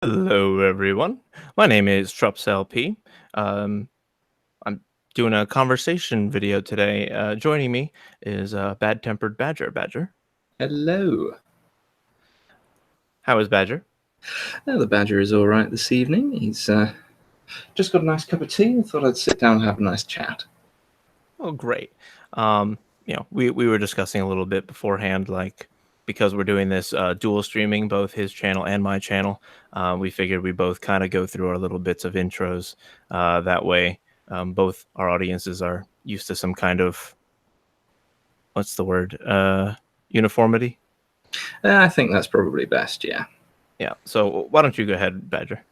Hello, everyone. My name is TrupsLP. I'm doing a conversation video today. Joining me is Bad-Tempered Badger. Badger, Hello. how is Badger? The badger is all right this evening. He's just got a nice cup of tea and thought I'd sit down and have a nice chat. Oh, great. Um, we were discussing a little bit beforehand, like because we're doing this dual streaming, both his channel and my channel. We figured we both kind of go through our little bits of intros. That way, both our audiences are used to some kind of what's the word? Uniformity. I think that's probably best, yeah. Yeah. So why don't you go ahead, Badger?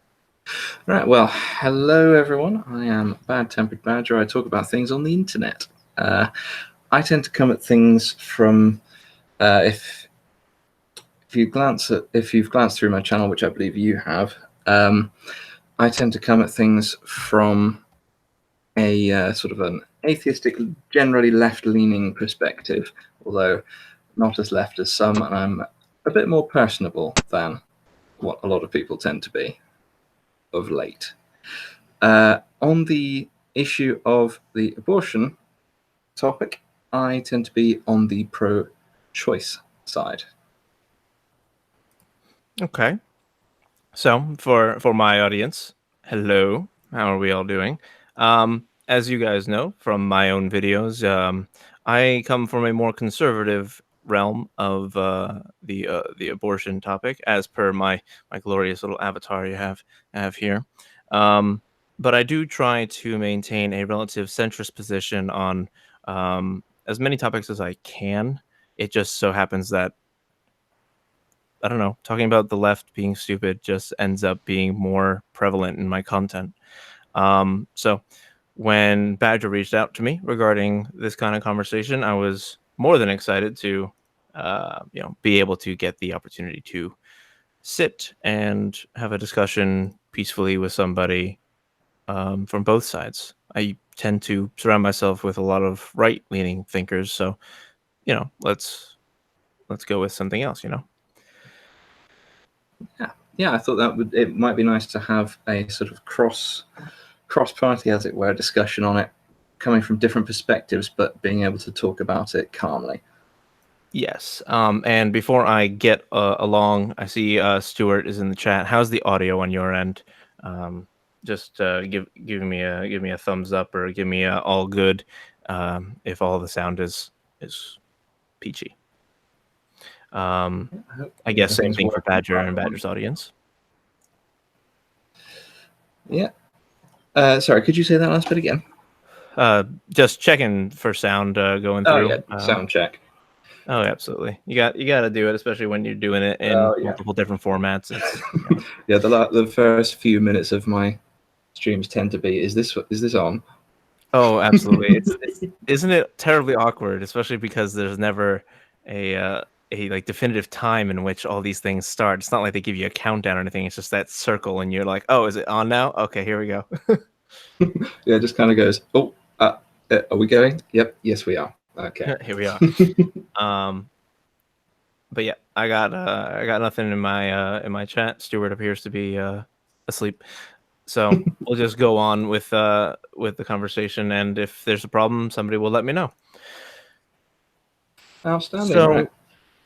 Right, well, hello everyone. I am Bad-Tempered Badger. I talk about things on the internet. I tend to come at things from if you've glanced through my channel, which I believe you have, I tend to come at things from a sort of an atheistic, generally left-leaning perspective, although not as left as some, and I'm a bit more personable than what a lot of people tend to be of late. On the issue of the abortion topic, I tend to be on the pro-choice side. Okay. So for my audience, hello. How are we all doing? As you guys know from my own videos, I come from a more conservative realm of the abortion topic, as per my glorious little avatar you have here. Um, but I do try to maintain a relative centrist position on as many topics as I can. It just so happens that I don't know, talking about the left being stupid just ends up being more prevalent in my content. So when Badger reached out to me regarding this kind of conversation, I was more than excited to, be able to get the opportunity to sit and have a discussion peacefully with somebody from both sides. I tend to surround myself with a lot of right-leaning thinkers, so let's go with something else. Yeah, I thought it might be nice to have a sort of cross party, as it were, discussion on it, coming from different perspectives, but being able to talk about it calmly. Yes. And before I get along, I see Stuart is in the chat. How's the audio on your end? Just give me a thumbs up or give me a all good if all the sound is peachy. I guess same Everything's thing for working Badger and Badger's audience. Yeah. Sorry, could you say that last bit again? Just checking for sound going Oh through. yeah, sound check. Oh, absolutely. You got to do it, especially when you're doing it in Oh yeah. multiple different formats. It's Yeah, the first few minutes of my streams tend to be, is this on? Oh, absolutely. It's isn't it terribly awkward, especially because there's never a like definitive time in which all these things start. It's not like they give you a countdown or anything. It's just that circle, and you're like, "Oh, is it on now? Okay, here we go." Yeah, it just kind of goes, oh, are we going? Yep, yes we are. Okay. Here we are. Um, but yeah, I got nothing in my chat. Stuart appears to be asleep, so we'll just go on with the conversation. And if there's a problem, somebody will let me know. Outstanding. Right.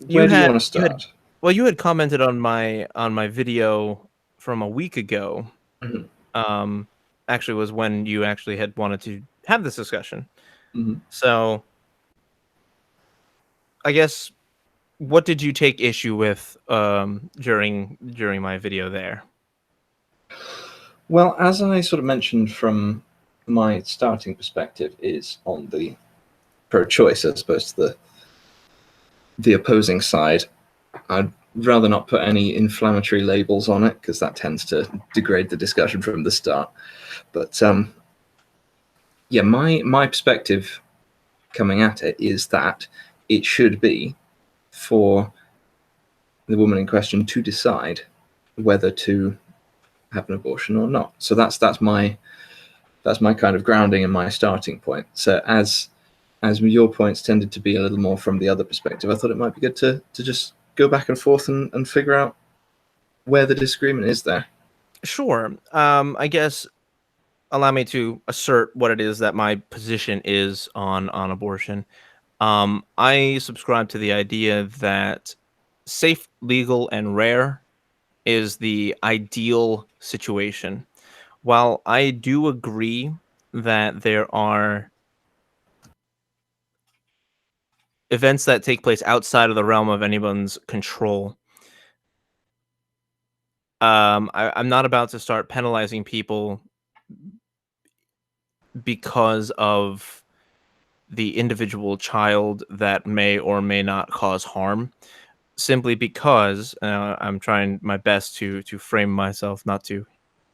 So Where do you want to you had start? well, you had commented on my video from a week ago. Mhm. Um, actually, was when you actually had wanted to have this discussion. Mhm. So, I guess what did you take issue with during my video there? Well, as I sort of mentioned, from my starting perspective is on the pro-choice as opposed to the opposing side. I'd rather not put any inflammatory labels on it because that tends to degrade the discussion from the start. But yeah, my perspective coming at it is that it should be for the woman in question to decide whether to have an abortion or not. So that's my kind of grounding and my starting point. So as your points tended to be a little more from the other perspective, I thought it might be good to just go back and forth and figure out where the disagreement is there. Sure. I guess allow me to assert what it is that my position is on abortion. I subscribe to the idea that safe, legal, and rare is the ideal situation. While I do agree that there are events that take place outside of the realm of anyone's control, I'm not about to start penalizing people because of the individual child that may or may not cause harm. Simply because I'm trying my best to frame myself not to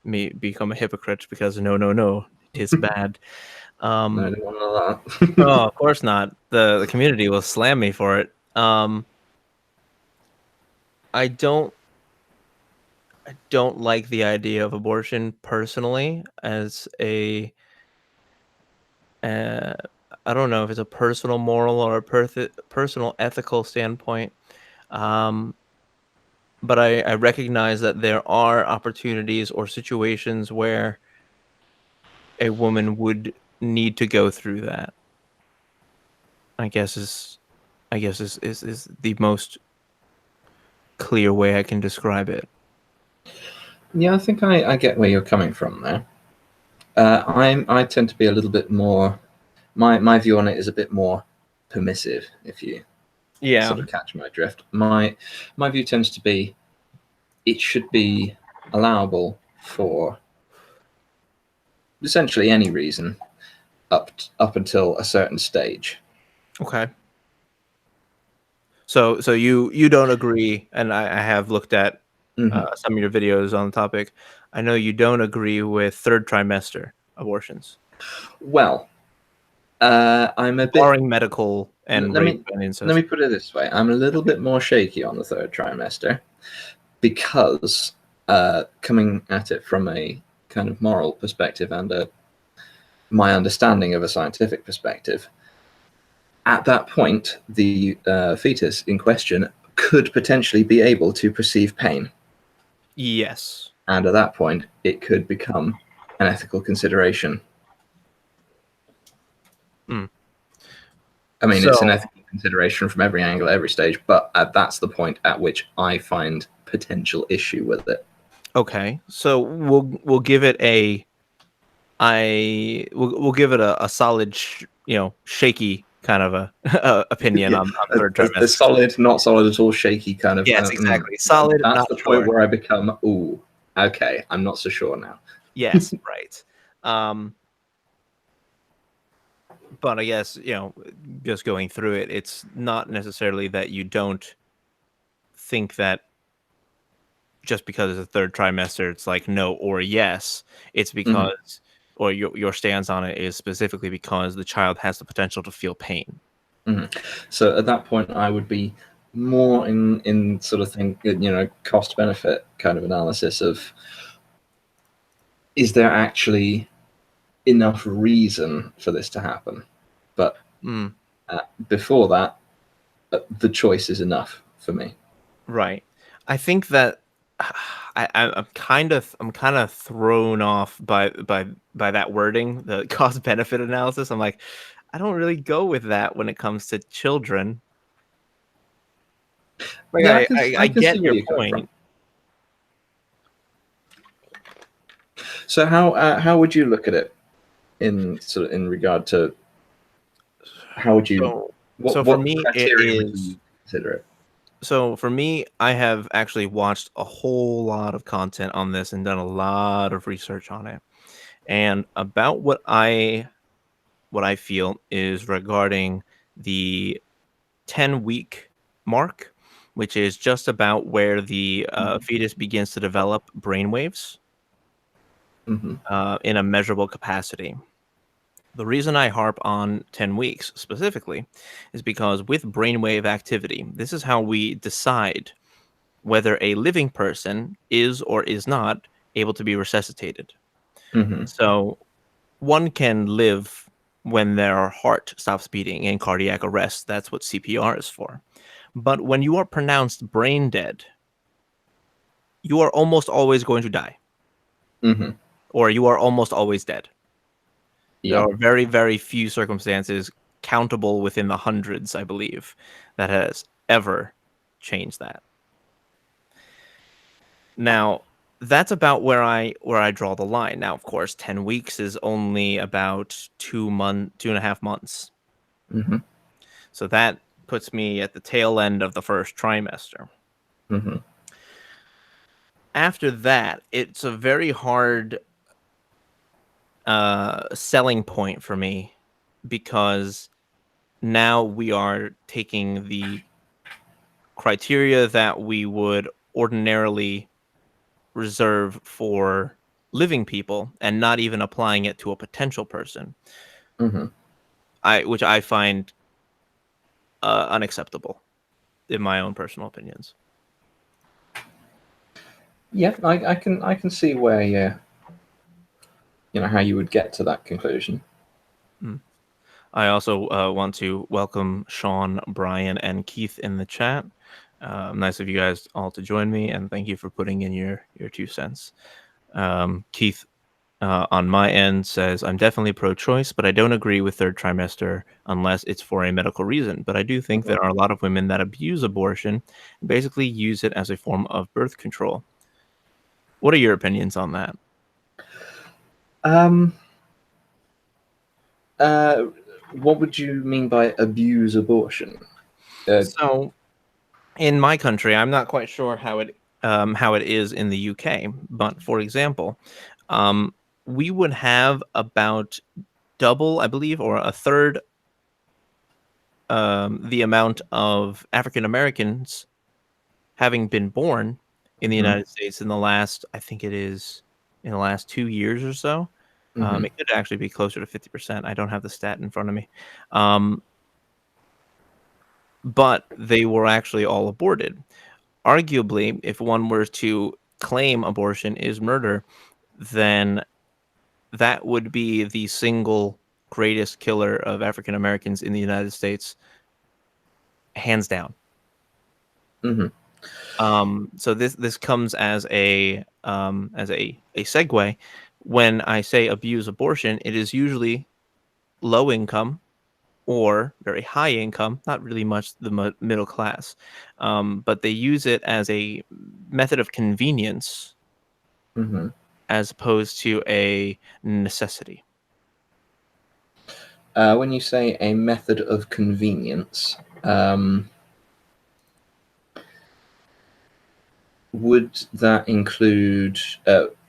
me become a hypocrite because no, no, no, it is bad. No, I Um, don't want none of oh, that. of course not. The community will slam me for it. I don't like the idea of abortion personally as a uh, I don't know if it's a personal moral or a personal ethical standpoint. Um, but I recognize that there are opportunities or situations where a woman would need to go through that. I guess is is the most clear way I can describe it. Yeah, I think I get where you're coming from there. I tend to be a little bit more. My view on it is a bit more permissive, if you Yeah. sort of catch my drift. My view tends to be it should be allowable for essentially any reason up until a certain stage. Okay. So you don't agree, and I have looked at Hmm. some of your videos on the topic. I know you don't agree with third trimester abortions, Well, I'm a bit. barring medical and Let rape me and let me incest. put it this way: I'm a little bit more shaky on the third trimester because coming at it from a kind of moral perspective and my understanding of a scientific perspective, at that point, the fetus in question could potentially be able to perceive pain. Yes. And at that point, it could become an ethical consideration. Mm. I mean, it's an So ethical consideration from every angle, at every stage, but that's the point at which I find potential issue with it. okay, so we'll give it a we'll give it a solid shaky kind of a opinion Yeah, on third a trimester. solid, not solid at all, shaky kind of. Yes, exactly. Solid, That's not the point sure. where I become, ooh, okay, I'm not so sure now. Yes, right. Um, but I guess, just going through it, it's not necessarily that you don't think that just because it's a third trimester, it's like no or yes. It's Hmm. because, or your stance on it is specifically because the child has the potential to feel pain. Hmm. So at that point, I would be more in sort of thing, cost benefit kind of analysis of is there actually enough reason for this to happen? But Mm, before that, the choice is enough for me. right. I think that I'm kind of thrown off by that wording, the cost benefit analysis. I'm like, I don't really go with that when it comes to children. Like Yeah, I I can get see where your you're coming from. point. So how would you look at it in sort of in regard to how would you So what so for what me it criteria would you is consider it? so for me I have actually watched a whole lot of content on this and done a lot of research on it. And about what I feel is regarding the 10-week mark, which is just about where the fetus begins to develop brainwaves Mm-hmm. in a measurable capacity. The reason I harp on 10 weeks specifically is because with brainwave activity, this is how we decide whether a living person is or is not able to be resuscitated. Mm-hmm. So one can live when their heart stops beating in cardiac arrest. That's what CPR is for. But when you are pronounced brain dead, you are almost always going to die, Mm-hmm. or you are almost always dead. There Yeah. are very, very few circumstances, countable within the hundreds, I believe, that has ever changed that. Now, that's about where I draw the line. Now, of course, 10 weeks is only about 2.5 months. Mm-hmm. So that puts me at the tail end of the first trimester. Mm-hmm. After that, it's a very hard selling point for me because now we are taking the criteria that we would ordinarily reserve for living people and not even applying it to a potential person. Mm-hmm. Which I find unacceptable in my own personal opinions. Yeah, I can see where how you would get to that conclusion. Mm. I also want to welcome Sean, Brian, and Keith in the chat. Nice of you guys all to join me, and thank you for putting in your 2 cents. Keith, on my end, says I'm definitely pro-choice, but I don't agree with third trimester unless it's for a medical reason. But I do think Mhm. there are a lot of women that abuse abortion and basically use it as a form of birth control. What are your opinions on that? Um, uh, what would you mean by abuse abortion? So, in my country, I'm not quite sure how it is in the UK, but for example, um, we would have about double, I believe, or a third the amount of African Americans having been born in the Mhm. United States in the last, I think it is in the last 2 years or so. Mhm. It could actually be closer to 50%. I don't have the stat in front of me. Um, but they were actually all aborted. Arguably, if one were to claim abortion is murder, then that would be the single greatest killer of African Americans in the United States, hands down. Mhm. So this comes as a segue. When I say abuse abortion, it is usually low income or very high income, not really much the middle class, but they use it as a method of convenience Mhm. as opposed to a necessity. When you say a method of convenience, would that include?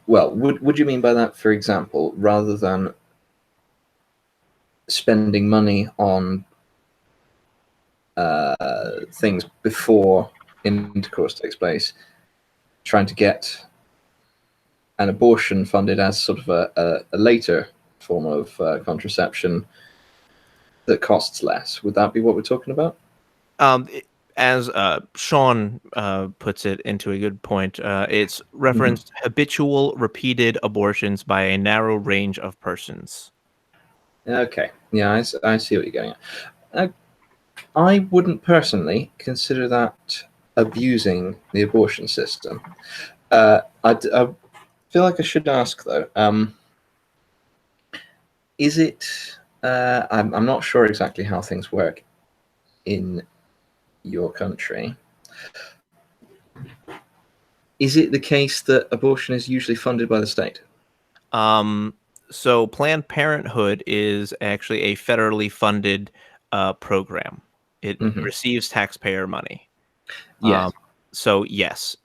Well, would you mean by that, for example, rather than spending money on things before intercourse takes place, trying to get an abortion funded as sort of a later form of contraception that costs less? Would that be what we're talking about? Um, it- as Sean puts it into a good point, it's Mm-hmm. referenced habitual, repeated abortions by a narrow range of persons. Okay, yeah, I see what you're getting at. I wouldn't personally consider that abusing the abortion system. I feel like I should ask though. Is it? I'm not sure exactly how things work in your country. Is it the case that abortion is usually funded by the state? Um, so Planned Parenthood is actually a federally funded program. It Mm-hmm. receives taxpayer money. Um, Yes, so yes,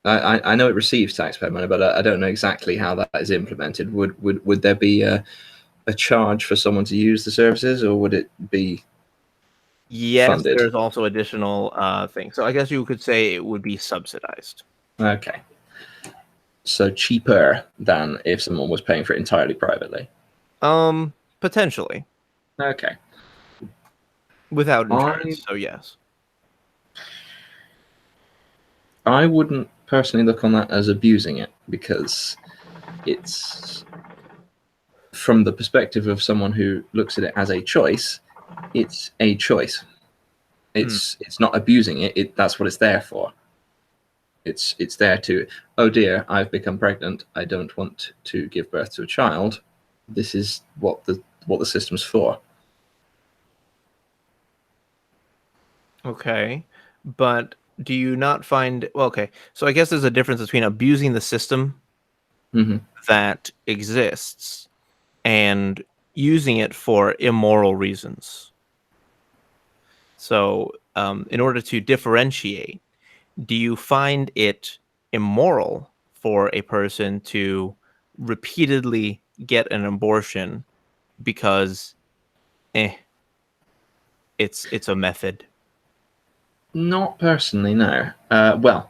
I know it receives taxpayer money, but I don't know exactly how that is implemented. Would there be a charge for someone to use the services, or would it be yes, funded? there's also additional things. So I guess you could say it would be subsidized. Okay, so cheaper than if someone was paying for it entirely privately. Potentially Okay, without I insurance. So yes. I wouldn't personally look on that as abusing it because it's from the perspective of someone who looks at it as a choice. It's a choice. Hmm. It's not abusing it. That's what it's there for. It's there to, oh dear, I've become pregnant. I don't want to give birth to a child. This is what the system's for. Okay. But do you not find, well, okay. So I guess there's a difference between abusing the system Hmm. that exists and using it for immoral reasons. So, in order to differentiate, do you find it immoral for a person to repeatedly get an abortion because, eh, it's a method? Not personally, no. Well,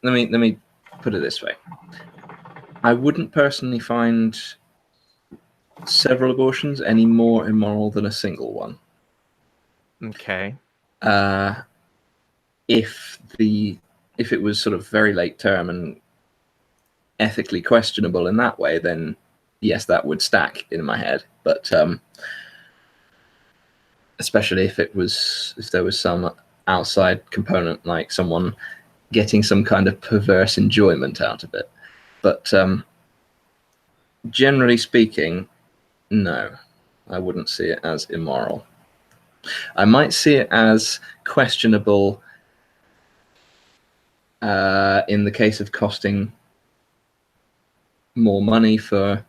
let me put it this way. I wouldn't personally find several abortions any more immoral than a single one. Okay. Uh, if it was sort of very late term and ethically questionable in that way, then yes, that would stack in my head. But especially if there was some outside component, like someone getting some kind of perverse enjoyment out of it. But generally speaking, no, I wouldn't see it as immoral. I might see it as questionable in the case of costing more money for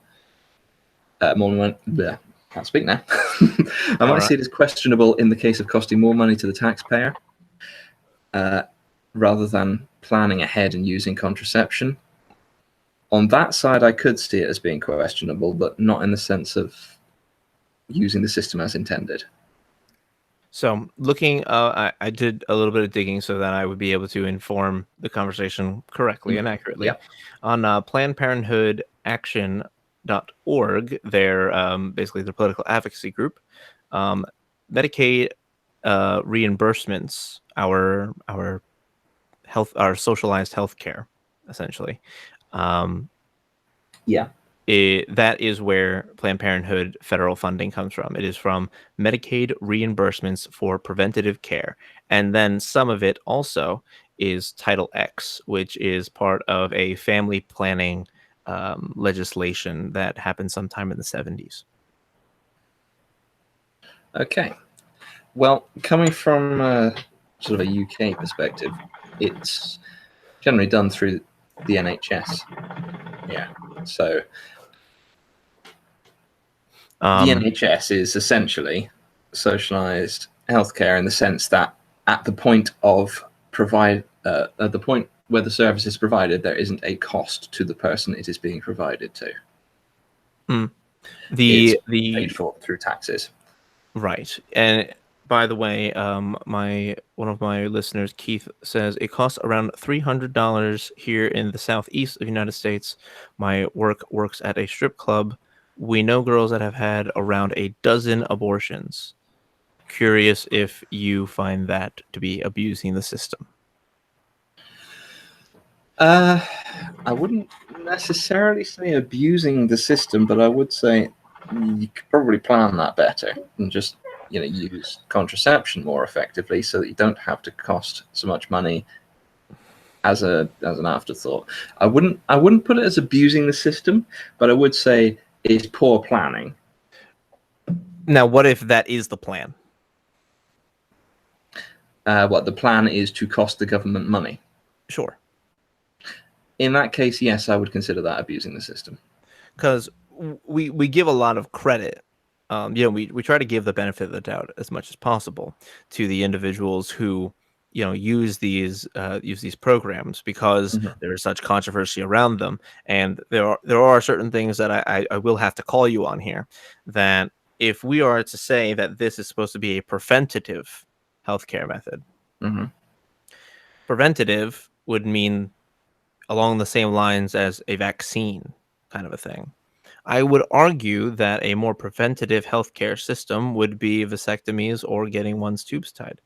more money. Bleh, can't speak now. I All might right. see it as questionable in the case of costing more money to the taxpayer rather than planning ahead and using contraception. On that side, I could see it as being questionable, but not in the sense of using the system as intended. So, looking, I did a little bit of digging so that I would be able to inform the conversation correctly and accurately. Yep. On Planned Parenthood Action.org, their basically their political advocacy group, um, Medicaid reimbursements, our health, our socialized health care, essentially. Um, Yeah. that is where Planned Parenthood federal funding comes from. It is from Medicaid reimbursements for preventative care. And then some of it also is Title X, which is part of a family planning legislation that happened sometime in the 70s. Okay. Well, coming from sort of a UK perspective, it's generally done through the NHS. Yeah. So the Um, NHS is essentially socialized healthcare in the sense that at the point of at the point where the service is provided, there isn't a cost to the person it is being provided to. mm, It's paid the for through taxes. Right. And by the way, my one of my listeners, Keith, says it costs around $300 here in the southeast of the United States. My work works at a strip club. We know girls that have had around a dozen abortions. Curious if you find that to be abusing the system. I wouldn't necessarily say abusing the system, but I would say you could probably plan that better and just use contraception more effectively so that you don't have to cost so much money as an afterthought. I wouldn't put it as abusing the system, but I would say it's poor planning. Now, what if that is the plan? What the plan is to cost the government money. Sure. In that case, yes, I would consider that abusing the system. Because we give a lot of credit. We try to give the benefit of the doubt as much as possible to the individuals who use these programs because Mm-hmm. there is such controversy around them, and there are certain things that I will have to call you on here. That if we are to say that this is supposed to be a preventative healthcare method, Mm-hmm. preventative would mean along the same lines as a vaccine kind of a thing. I would argue that a more preventative healthcare system would be vasectomies or getting one's tubes tied.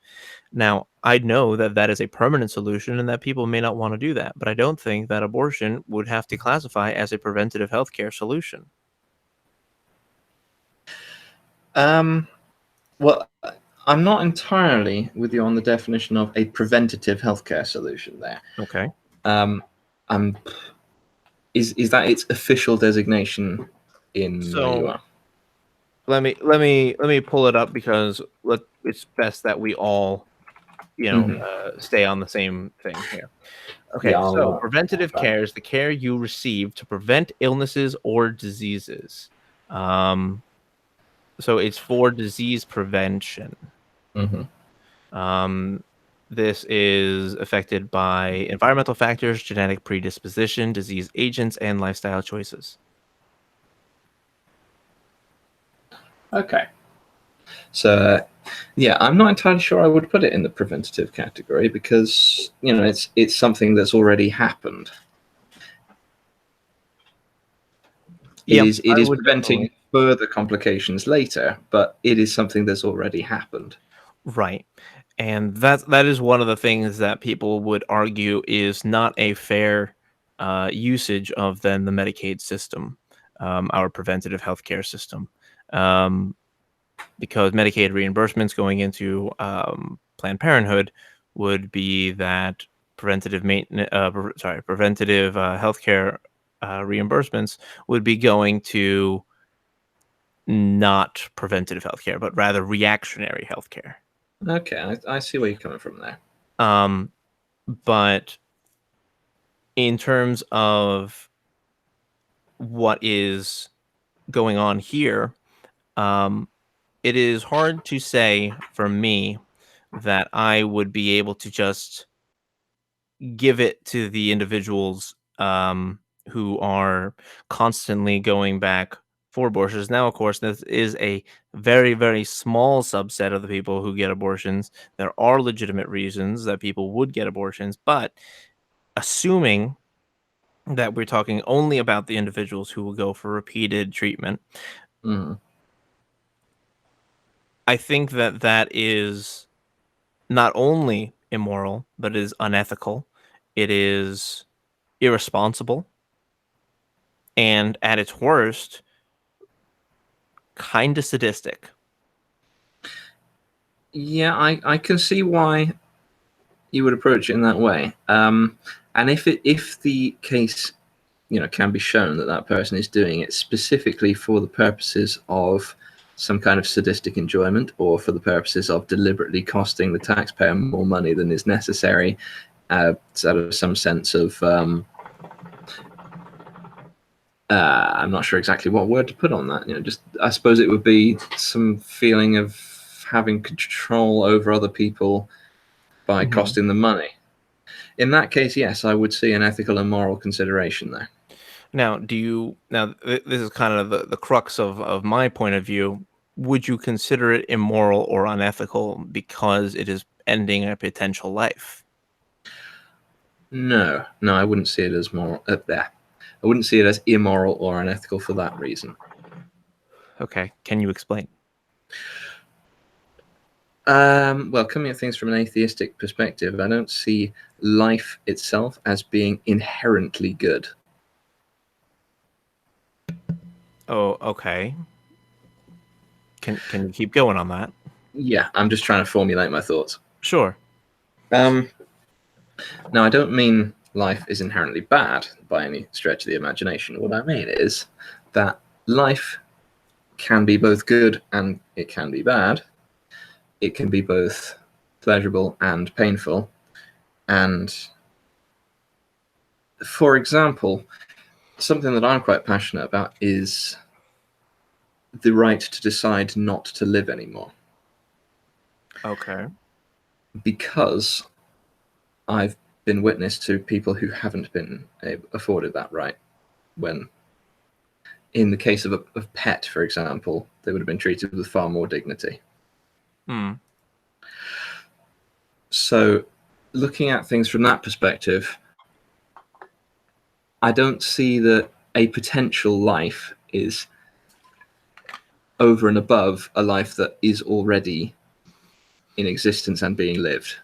Now, I know that that is a permanent solution and that people may not want to do that, but I don't think that abortion would have to classify as a preventative healthcare solution. Well, I'm not entirely with you on the definition of a preventative healthcare solution there. Okay. Um, is that its official designation in where you So are? let me pull it up because it's best that we all Hmm. stay on the same thing here. Yeah, Okay, I'll so write preventative that. care is the care you receive to prevent illnesses or diseases. Um, so it's for disease prevention. Hmm. Um, this is affected by environmental factors, genetic predisposition, disease agents, and lifestyle choices. Okay. So, yeah, I'm not entirely sure I would put it in the preventative category because it's something that's already happened. It Yeah, is it I is would preventing definitely. further complications later, but it is something that's already happened. Right. And that is one of the things that people would argue is not a fair usage of then the Medicaid system, our preventative healthcare system, um, because Medicaid reimbursements going into Planned Parenthood would be that preventative maintenance, preventative healthcare reimbursements would be going to not preventative healthcare, but rather reactionary healthcare. Okay, I see where you're coming from there. Um, But in terms of what is going on here, um, it is hard to say for me that I would be able to just give it to the individuals who are constantly going back for abortions. Now, of course, this is a very, very small subset of the people who get abortions. There are legitimate reasons that people would get abortions, but assuming that we're talking only about the individuals who will go for repeated treatment. Mm. I think that that is not only immoral, but it is unethical. It is irresponsible. And at its worst, kind of sadistic. Yeah, I can see why you would approach it in that way. And if the case can be shown that that person is doing it specifically for the purposes of some kind of sadistic enjoyment or for the purposes of deliberately costing the taxpayer more money than is necessary, out of some sense of I'm not sure exactly what word to put on that. Just I suppose it would be some feeling of having control over other people by Mhm. costing them money. In that case, yes, I would see an ethical and moral consideration there. Now, this is kind of the crux of my point of view. Would you consider it immoral or unethical because it is ending a potential life? No, no, I wouldn't see it as moral. There, I wouldn't see it as immoral or unethical for that reason. Okay, can you explain? Well, coming at things from an atheistic perspective, I don't see life itself as being inherently good. Oh, okay. Can you keep going on that? Yeah, I'm just trying to formulate my thoughts. Sure. Um, Now, I don't mean life is inherently bad by any stretch of the imagination. What I mean is that life can be both good and it can be bad. It can be both pleasurable and painful. And for example, something that I'm quite passionate about is the right to decide not to live anymore. Okay. Because I've been witness to people who haven't been afforded that right. When, in the case of a pet, for example, they would have been treated with far more dignity. Hmm. So, looking at things from that perspective, I don't see that a potential life is over and above a life that is already in existence and being lived.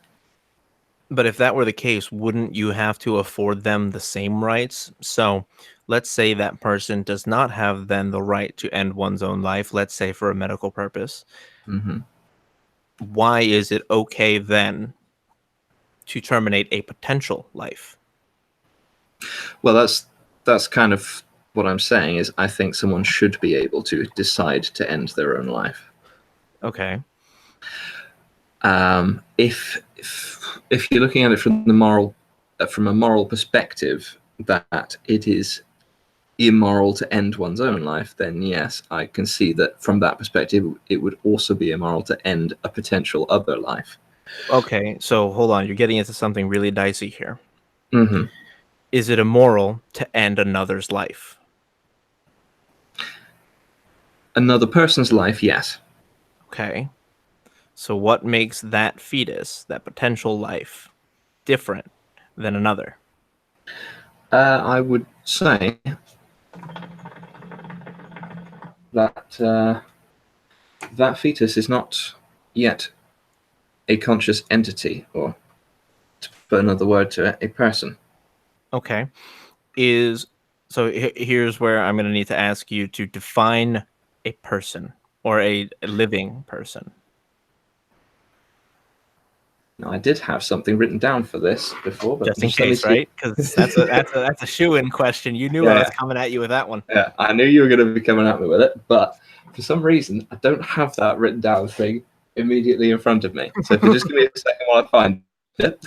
But if that were the case, wouldn't you have to afford them the same rights? So let's say that person does not have then the right to end one's own life, let's say for a medical purpose. Mm-hmm. Why is it okay then to terminate a potential life? Well, that's kind of what I'm saying. Is I think someone should be able to decide to end their own life. Okay. If you're looking at it from a moral perspective, that it is immoral to end one's own life, then yes, I can see that from that perspective, it would also be immoral to end a potential other life. Okay, so hold on. You're getting into something really dicey here. Mm-hmm. Is it immoral to end another's life? Another person's life, yes. Okay. So what makes that fetus, that potential life, different than another? I would say that that fetus is not yet a conscious entity, or to put another word to it, a person. Okay. Is so here's where I'm going to need to ask you to define a person or a living person. Now, I did have something written down for this before, but Just in just let me case, see. right? Because that's a shoe-in question. You knew I was Yeah, coming at you with that one. yeah, I knew you were going to be coming at me with it, but for some reason, I don't have that written down thing immediately in front of me. So if you just give me a second while I find it.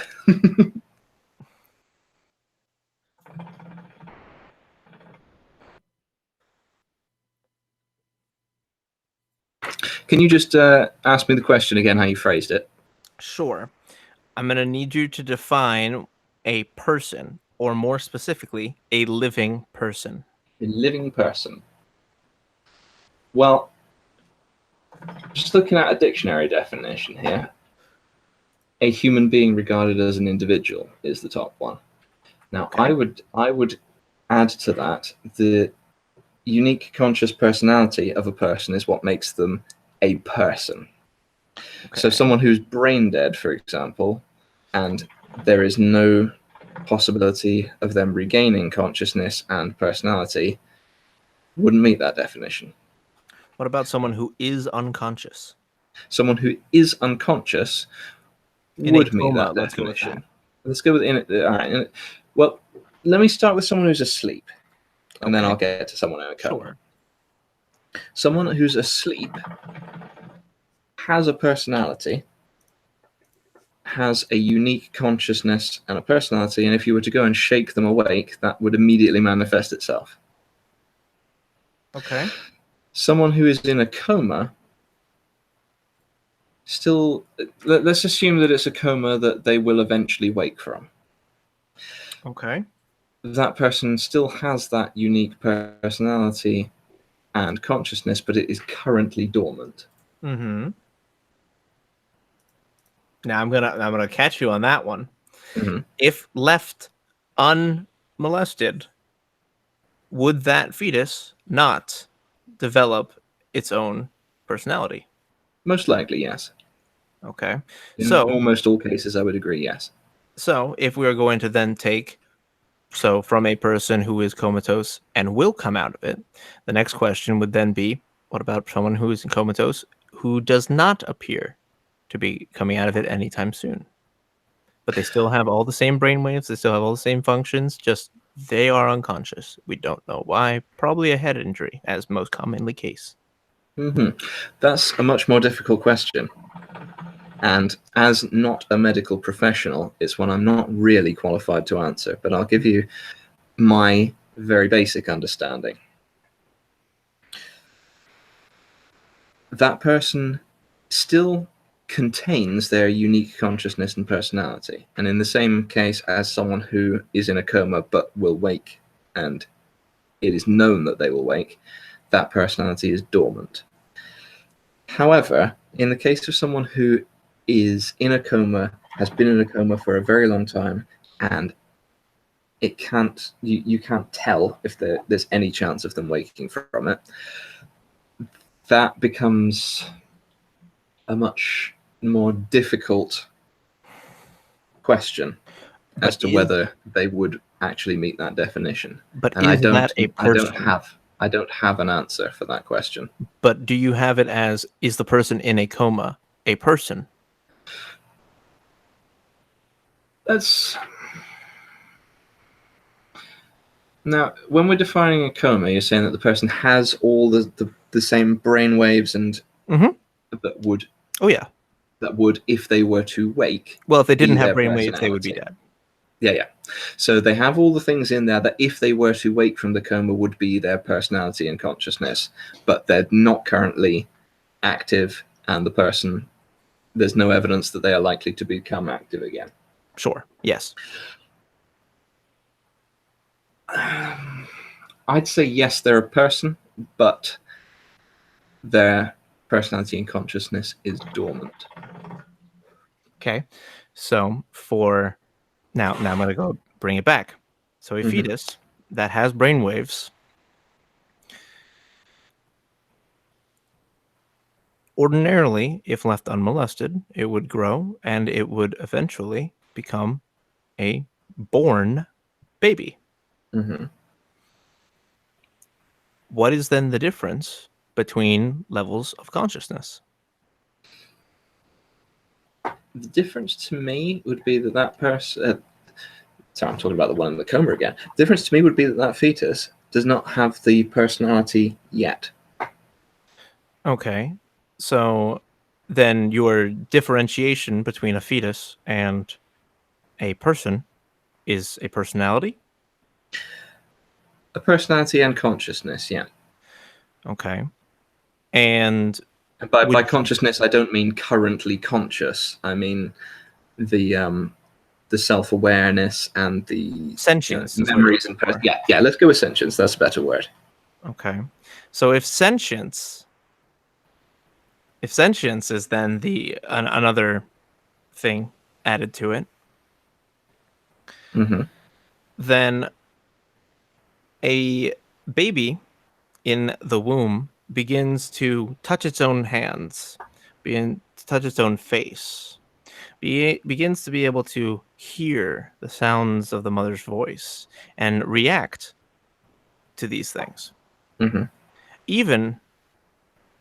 Can you just ask me the question again, how you phrased it? Sure. I'm going to need you to define a person, or more specifically, a living person. A living person. Well, just looking at a dictionary definition here, a human being regarded as an individual is the top one. Now, Okay. I would add to that the unique conscious personality of a person is what makes them a person. So Okay. someone who's brain dead, for example, and there is no possibility of them regaining consciousness and personality wouldn't meet that definition. What about someone who is unconscious? Someone who is unconscious In a would meet coma, that let's go with that. definition. Let's go with in it. All right. Well, let me start with someone who's asleep, and then Okay. I'll get to someone in a coma. Sure. Someone who's asleep has a personality, has a unique consciousness and a personality, and if you were to go and shake them awake, that would immediately manifest itself. Okay. Someone who is in a coma, still, let's assume that it's a coma that they will eventually wake from. Okay. That person still has that unique personality and consciousness, but it is currently dormant. Mm-hmm. Now I'm gonna catch you on that one. Mm-hmm. If left unmolested, would that fetus not develop its own personality? Most likely, yes. Okay. In So almost all cases, I would agree, yes. so if we are going to then take from a person who is comatose and will come out of it, the next question would then be, what about someone who is comatose who does not appear to be coming out of it anytime soon? But they still have all the same brain waves, they still have all the same functions, just they are unconscious. We don't know why. Probably a head injury, as most commonly case. Mm-hmm. That's a much more difficult question. And as not a medical professional, it's one I'm not really qualified to answer, but I'll give you my very basic understanding. That person still contains their unique consciousness and personality. And in the same case as someone who is in a coma but will wake, and it is known that they will wake, that personality is dormant. However, in the case of someone who is in a coma, has been in a coma for a very long time, and you can't tell if there's any chance of them waking from it, that becomes a much more difficult question as But to is whether they would actually meet that definition. but And is that a I don't person? have an answer for that question. But do you have it as, is the person in a coma a person? That's Now, when we're defining a coma, you're saying that the person has all the same brain waves and Mm-hmm. that would Oh yeah. if they were to wake, Well, if they be didn't have their brainwaves, they would be personality. dead. Yeah, yeah. So they have all the things in there that if they were to wake from the coma would be their personality and consciousness, but they're not currently active, and there's no evidence that they are likely to become active again. Sure. Yes. I'd say yes, they're a person, but their personality and consciousness is dormant. Okay. So for now I'm going to go bring it back. So a fetus that has brainwaves ordinarily, if left unmolested, it would grow and it would eventually become a born baby. Mm-hmm. What is then the difference between levels of consciousness? The difference to me would be that person. Sorry, I'm talking about the one in the coma again. The difference to me would be that fetus does not have the personality yet. Okay. So then your differentiation between a fetus and a person is a personality? A personality and consciousness, yeah. Okay. And And by would you consciousness, I don't mean currently conscious. I mean the self awareness and the sentience is what you're memories looking and for. yeah. Let's go with sentience. That's a better word. Okay. So if sentience is then another thing added to it, Mm-hmm. then a baby in the womb begins to touch its own hands, begin to touch its own face, begins to be able to hear the sounds of the mother's voice and react to these things. Mm-hmm. Even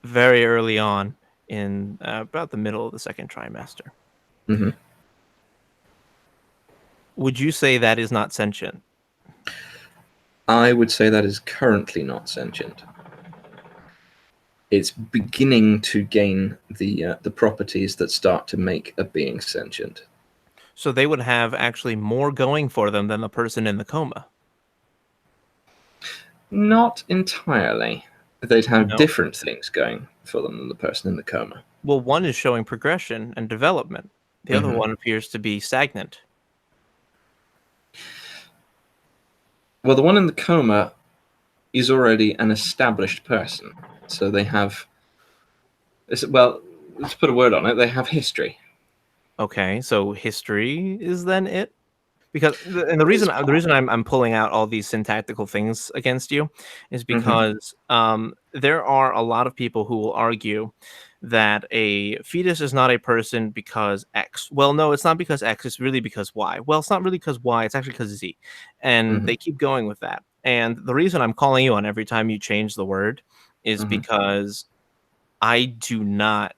very early on in about the middle of the second trimester. Mm-hmm. Would you say that is not sentient? I would say that is currently not sentient. It's beginning to gain the properties that start to make a being sentient. So they would have actually more going for them than the person in the coma. Not entirely. They'd have No. different things going for them than the person in the coma. Well, one is showing progression and development. The other Mm-hmm. one appears to be stagnant. Well, the one in the coma is already an established person, so they have. Well, let's put a word on it. They have history. Okay, so history is then it? Because the It's reason I'm pulling out all these syntactical things against you is mm-hmm. because there are a lot of people who will argue that a fetus is not a person because X. Well, no, it's not because X. It's really because Y. Well, it's not really because Y. It's actually because Z, and Mm-hmm. they keep going with that. And the reason I'm calling you on every time you change the word is Mm-hmm. because I do not,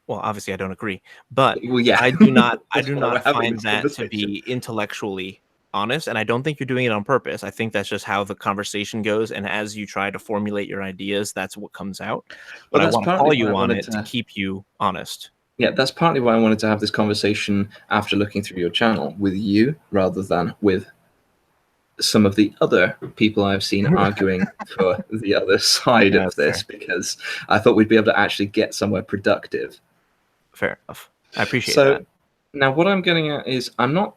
well, obviously I don't agree, but Well, yeah, I do not I that's do why we're not having find this that to conversation. be intellectually honest, and I don't think you're doing it on purpose. I think that's just how the conversation goes, and as you try to formulate your ideas, that's what comes out. But Well, I that's wanna partly call why I you on wanted it to to. keep you honest. Yeah, that's partly why I wanted to have this conversation after looking through your channel with you rather than with some of the other people I've seen arguing for the other side of That's this, fair. because I thought we'd be able to actually get somewhere productive. Fair enough. I appreciate So that. now what I'm getting at is I'm not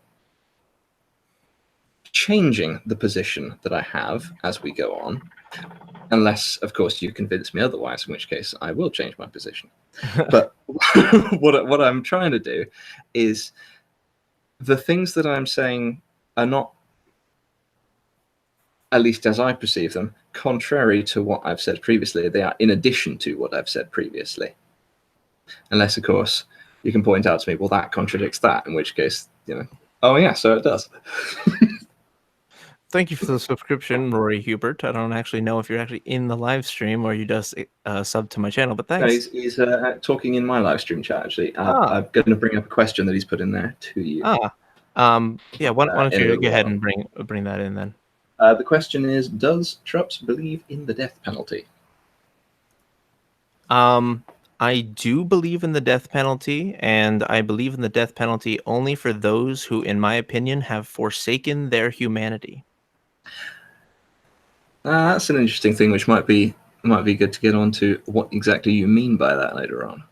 changing the position that I have as we go on, unless, of course, you convince me otherwise, in which case I will change my position. But what I'm trying to do is the things that I'm saying are not, at least as I perceive them, contrary to what I've said previously. They are in addition to what I've said previously. Unless, of course, you can point out to me, well, that contradicts that, in which case, oh, yeah, so it does. Thank you for the subscription, Rory Hubert. I don't actually know if you're actually in the live stream or you just sub to my channel, but No, thanks. he's talking in my live stream chat, actually. Ah, I'm going to bring up a question that he's put in there to you ah. Yeah, why don't in a you little go ahead while. and bring that in then? The question is, does Trups believe in the death penalty? I do believe in the death penalty, and I believe in the death penalty only for those who, in my opinion, have forsaken their humanity. That's an interesting thing, which might be good to get onto what exactly you mean by that later on.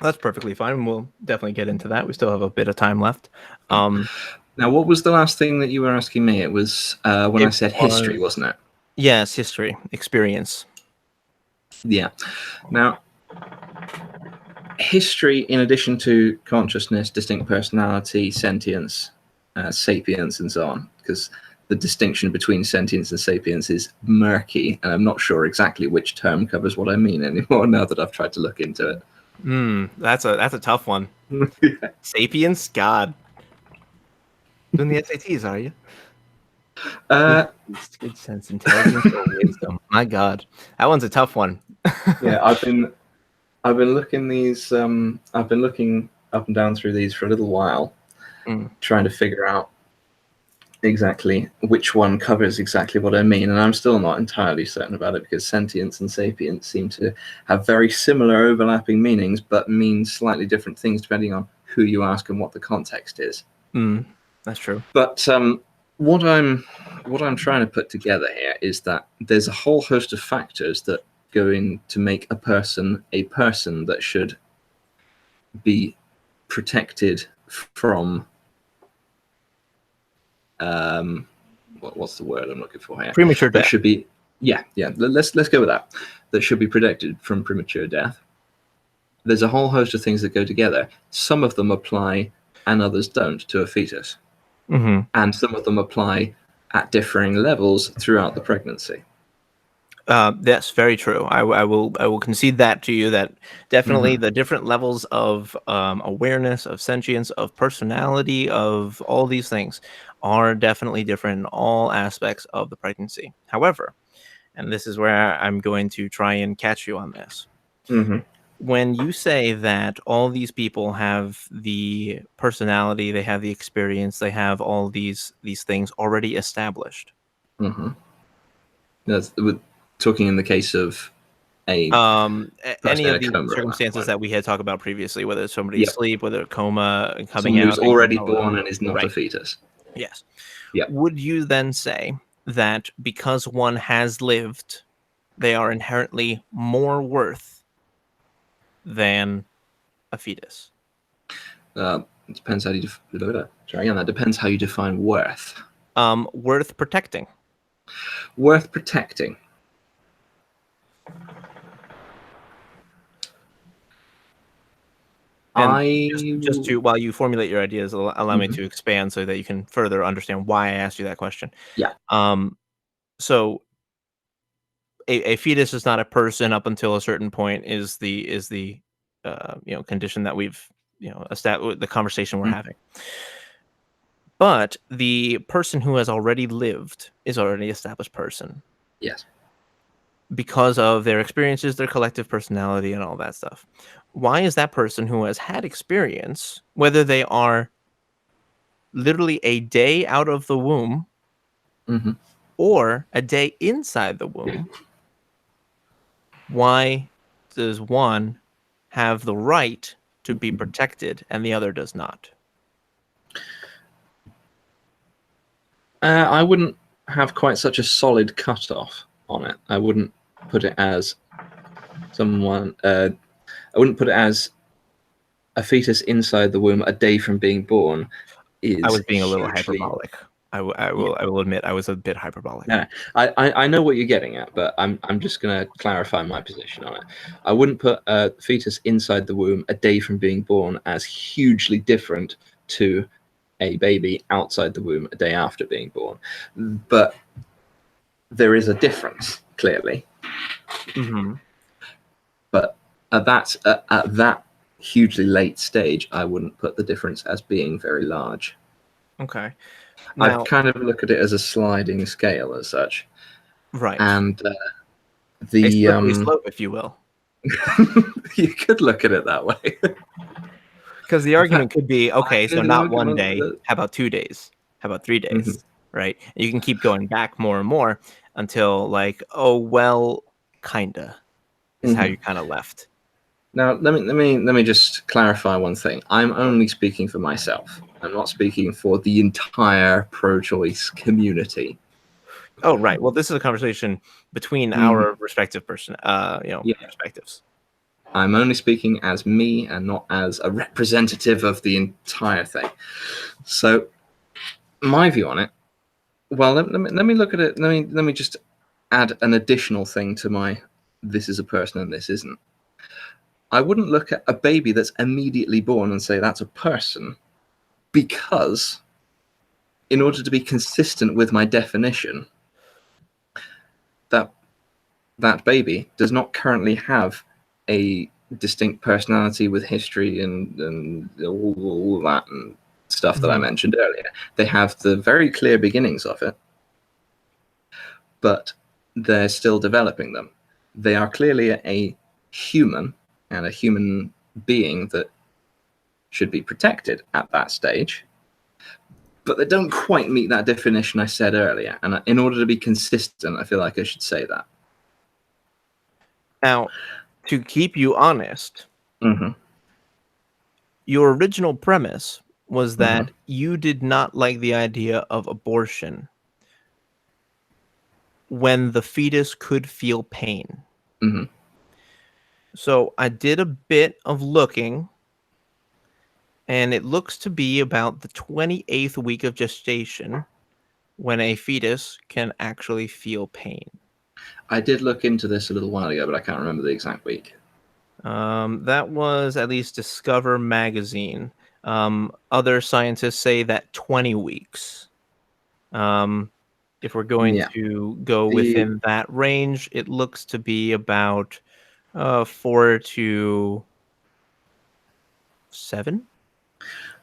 That's perfectly fine. We'll definitely get into that. We still have a bit of time left. Now, what was the last thing that you were asking me? It was when I said history, wasn't it? Yes, history, experience. Yeah. Now, history, in addition to consciousness, distinct personality, sentience, sapience, and so on, because the distinction between sentience and sapience is murky, and I'm not sure exactly which term covers what I mean anymore now that I've tried to look into it. That's a tough one. Yeah. Sapiens, God. Doing the SATs, are you? Good sense, intelligence, or wisdom. My God, that one's a tough one. Yeah, I've been looking these. I've been looking up and down through these for a little while, trying to figure out exactly which one covers exactly what I mean, and I'm still not entirely certain about it because sentience and sapience seem to have very similar overlapping meanings, but mean slightly different things depending on who you ask and what the context is. That's true. But what I'm trying to put together here is that there's a whole host of factors that go in to make a person that should be protected from what's the word I'm looking for here? Premature death. That should be let's go with that. That should be protected from premature death. There's a whole host of things that go together. Some of them apply and others don't to a fetus. And some of them apply at differing levels throughout the pregnancy. That's very true. I will concede that to you. That definitely the different levels of awareness, of sentience, of personality, of all these things are definitely different in all aspects of the pregnancy. However, and this is where I'm going to try and catch you on this. When you say that all these people have the personality, they have the experience, they have all these things already established. That's talking in the case of any of the circumstances that we had talked about previously, whether it's somebody asleep, whether a coma coming someone out, who's already born and is not a fetus. Yes. Yeah. Would you then say that because one has lived, they are inherently more worth than a fetus? It depends how you that depends how you define worth. Worth protecting. Worth protecting. And just to, while you formulate your ideas, allow me to expand so that you can further understand why I asked you that question. Yeah. So a fetus is not a person up until a certain point is the condition that we've established, the conversation we're having. But the person who has already lived is already an established person. Yes. Because of their experiences, their collective personality, and all that stuff. Why is that person who has had experience, whether they are literally a day out of the womb or a day inside the womb, why does one have the right to be protected and the other does not? I wouldn't have quite such a solid cutoff on it. I wouldn't put it as someone. I wouldn't put it as a fetus inside the womb a day from being born. I was being a little hyperbolic. I will admit I was a bit hyperbolic. Yeah, I know what you're getting at, but I'm just going to clarify my position on it. I wouldn't put a fetus inside the womb a day from being born as hugely different to a baby outside the womb a day after being born. But there is a difference, clearly. But at that hugely late stage, I wouldn't put the difference as being very large. Okay. Now, I kind of look at it as a sliding scale as such. Right. And a slippery slope, if you will. You could look at it that way. Because the argument could be, okay, so not one day. How about 2 days? How about 3 days? right? You can keep going back more and more until like, oh well, kinda is how Hmm. you kind of left. Now, let me just clarify one thing. I'm only speaking for myself. I'm not speaking for the entire pro-choice community. Oh, right. Well, this is a conversation between Hmm. our respective Yeah, perspectives. I'm only speaking as me and not as a representative of the entire thing. So, my view on it. Well, let me look at it. Let me just add an additional thing to my. This is a person and this isn't. I wouldn't look at a baby that's immediately born and say that's a person, because in order to be consistent with my definition, that that baby does not currently have a distinct personality with history and all that and stuff that I Mhm. mentioned earlier. They have the very clear beginnings of it, but they're still developing them. They are clearly a human and a human being that should be protected at that stage, but they don't quite meet that definition I said earlier. And in order to be consistent, I feel like I should say that. Now, to keep you honest, Hmm. your original premise was Hmm. that you did not like the idea of abortion when the fetus could feel pain. Hmm. So I did a bit of looking, and it looks to be about the 28th week of gestation when a fetus can actually feel pain. I did look into this a little while ago, but I can't remember the exact week. That was at least Discover magazine. Other scientists say that 20 weeks. Um, if we're going Yeah. to go The within that range, it looks to be about 4 to 7.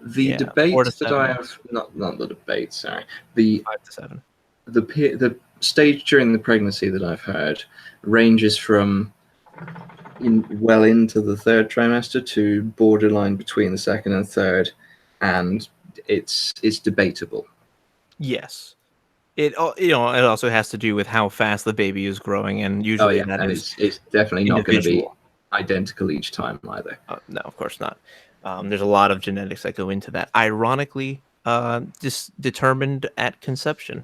the Yeah, four to debate that I seven have, weeks, not the debate, sorry, the 5 to 7. the stage during the pregnancy that I've heard ranges from well into the third trimester to borderline between the second and third, and it's debatable. Yes. It also has to do with how fast the baby is growing, and Oh usually yeah, that and is it's definitely not going to be individual. identical each time either. No, of course not. There's a lot of genetics that go into that. Ironically, just determined at conception.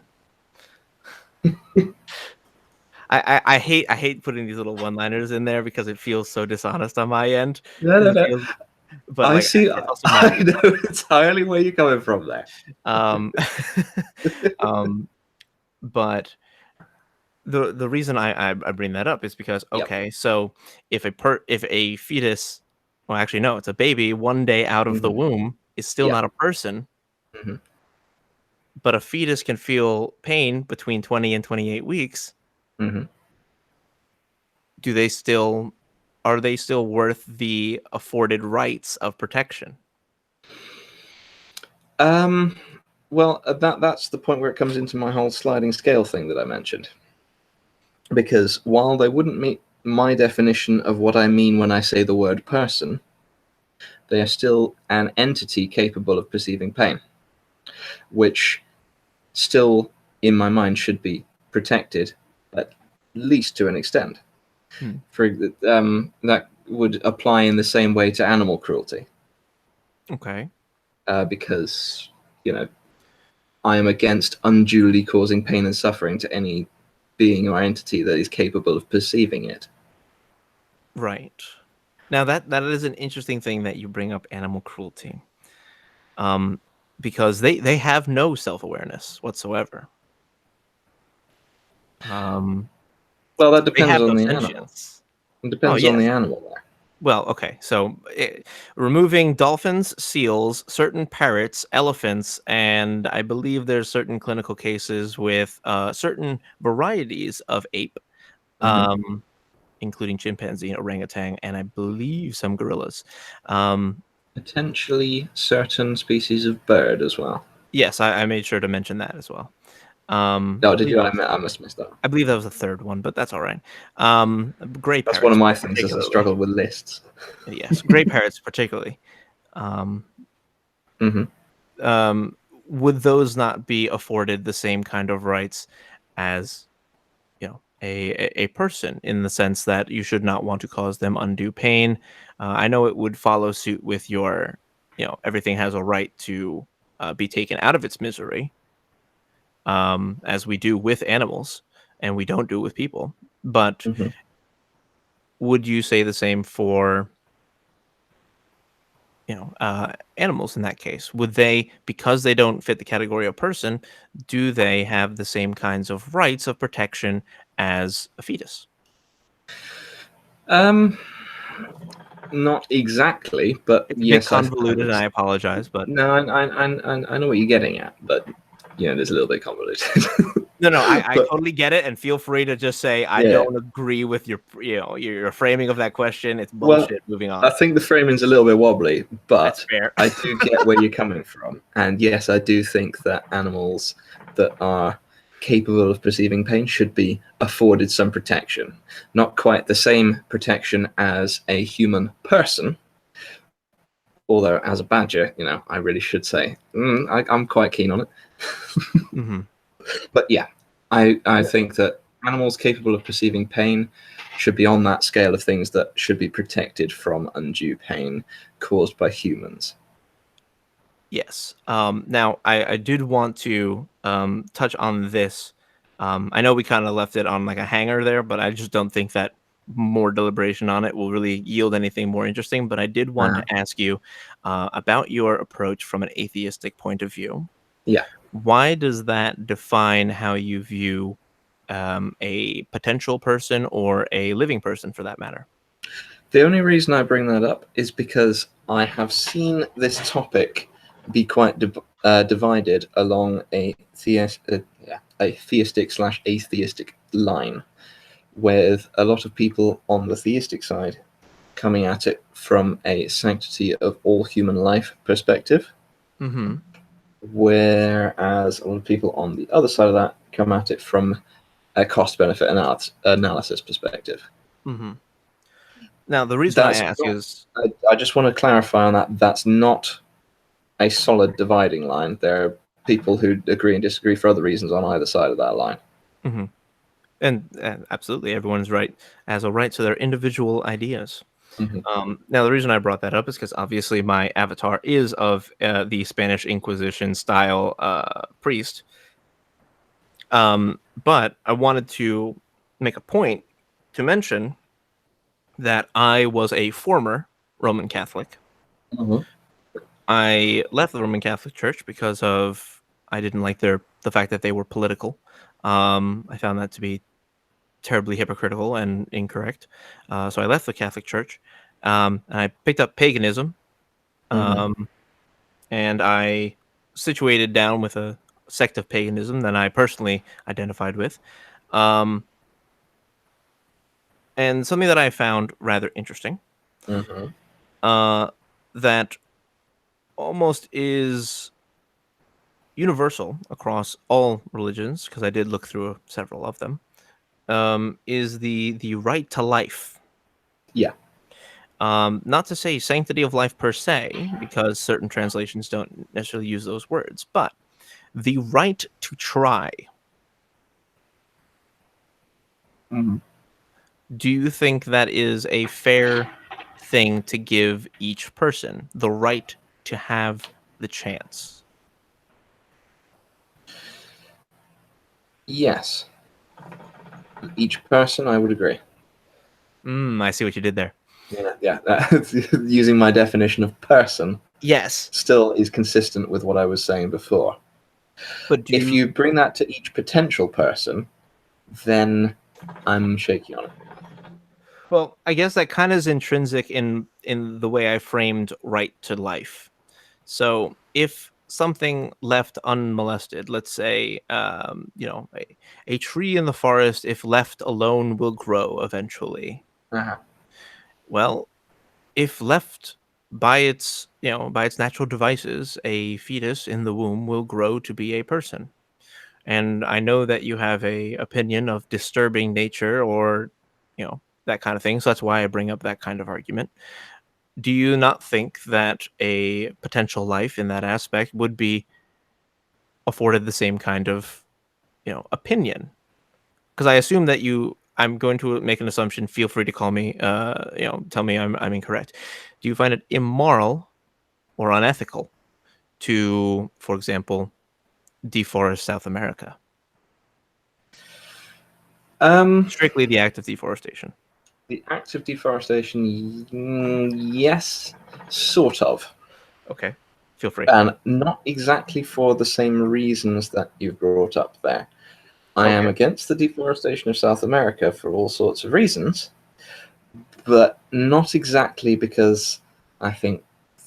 I hate putting these little one-liners in there because it feels so dishonest on my end. No, Because no, it no. feels, but I like see. it's also my I truth. know entirely where you're coming from there. Um, um, but the reason I bring that up is because Yep. okay, so if a fetus, well, actually no, it's a baby 1 day out of the Hmm. womb is still Yep. not a person, Hmm. but a fetus can feel pain between 20 and 28 weeks. Hmm. Do they still Are they still worth the afforded rights of protection? Um. Well, that's the point where it comes into my whole sliding scale thing that I mentioned. Because while they wouldn't meet my definition of what I mean when I say the word person, they are still an entity capable of perceiving pain, which still, in my mind, should be protected, at least to an extent. Hmm, For that would apply in the same way to animal cruelty, okay. because you know I am against unduly causing pain and suffering to any being or entity that is capable of perceiving it. Right. Now that is an interesting thing that you bring up animal cruelty. Um, because they have no self-awareness whatsoever. Um, Well, that they depends have no on the animal. sentience. It Oh, depends on the yes. animal there. Well, okay. So, removing dolphins, seals, certain parrots, elephants, and I believe there's certain clinical cases with certain varieties of ape, Hmm. um, including chimpanzee, orangutan, and I believe some gorillas. Um, Potentially certain species of bird as well. yes, I made sure to mention that as well. Oh, I did believe you? that was I must have missed that. I believe that was the third one, but that's all right. Gray That's one of parrots, my things as I particularly. struggle with lists. Yes, gray parrots, particularly. Um, Hmm. um, would those not be afforded the same kind of rights as, a person, in the sense that you should not want to cause them undue pain? I know it would follow suit with your, everything has a right to be taken out of its misery, as we do with animals, and we don't do it with people. But Hmm. would you say the same for, animals in that case? Would they, because they don't fit the category of person, do they have the same kinds of rights of protection as a fetus? Um, Not exactly, but It's a bit yes, I convoluted, would. and I apologize, but No, I know what you're getting at, but there's a little bit convoluted. no, I But totally get it, and feel free to just say I yeah, don't agree with your framing of that question. It's well, bullshit. Moving I on. think the framing's a little bit wobbly, That's but fair. I do get where you're coming from. And yes, I do think that animals that are capable of perceiving pain should be afforded some protection. Not quite the same protection as a human person, although as a badger, I really should say I'm quite keen on it. Hmm. But yeah, I think that animals capable of perceiving pain should be on that scale of things that should be protected from undue pain caused by humans. Yes. Now, I did want to touch on this. I know we kind of left it on like a hanger there, but I just don't think that more deliberation on it will really yield anything more interesting. But I did want Uh, to ask you about your approach from an atheistic point of view. yeah, Why does that define how you view a potential person or a living person for that matter? the only reason I bring that up is because I have seen this topic be quite divided along a theistic slash atheistic line, with a lot of people on the theistic side coming at it from a sanctity of all human life perspective, Mm-hmm. whereas a lot of people on the other side of that come at it from a cost benefit analysis perspective. Mm-hmm. Now, the reason I That's ask not, is, I just want to clarify on that. That's not a solid dividing line. There are people who agree and disagree for other reasons on either side of that line. mhm. And absolutely, everyone's right has a right to their individual ideas. Hmm. Now, the reason I brought that up is because obviously my avatar is of the Spanish Inquisition style priest. But I wanted to make a point to mention that I was a former Roman Catholic. Hmm. I left the Roman Catholic Church because of I didn't like the fact that they were political. I found that to be terribly hypocritical and incorrect. So I left the Catholic Church, and I picked up paganism, Hmm. um, and I situated down with a sect of paganism that I personally identified with, um, and something that I found rather interesting, Hmm. uh, that almost is universal across all religions, because I did look through several of them, is the right to life. Yeah. Not to say sanctity of life per se, because certain translations don't necessarily use those words, but the right to try. Hmm. Do you think that is a fair thing to give each person, the right to have the chance? Yes. Each person, I would agree. I see what you did there. Yeah, yeah. Using my definition of person Yes, still is consistent with what I was saying before. but do If you? you bring that to each potential person, then I'm shaky on it. Well, I guess that kind of is intrinsic in the way I framed right to life. So if something left unmolested, let's say, a tree in the forest, if left alone, will grow eventually. Uh-huh. Well, if left by its natural devices, a fetus in the womb will grow to be a person. And I know that you have a opinion of disturbing nature or, that kind of thing. So that's why I bring up that kind of argument. Do you not think that a potential life in that aspect would be afforded the same kind of, opinion. Because I assume that I'm going to make an assumption. Feel free to call me. Tell me I'm incorrect. Do you find it immoral or unethical to, for example, deforest South America? Um, Strictly the act of deforestation. the act of deforestation, yes, sort of. Okay, feel free. And not exactly for the same reasons that you've brought up there. I am Okay. against the deforestation of South America for all sorts of reasons, but not exactly because I think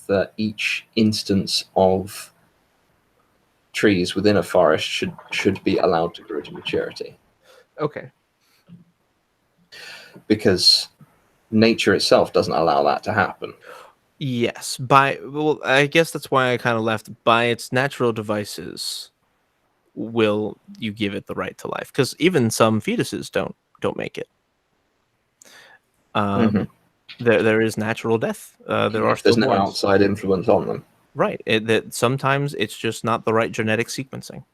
that each instance of trees within a forest should be allowed to grow to maturity, Okay. because nature itself doesn't allow that to happen. Yes. Well, I guess that's why I kind of left. By its natural devices, will you give it the right to life? Because even some fetuses don't make it. Hmm. Um, there is natural death. There are If there's no stillborns. outside influence on them. Right. That sometimes it's just not the right genetic sequencing.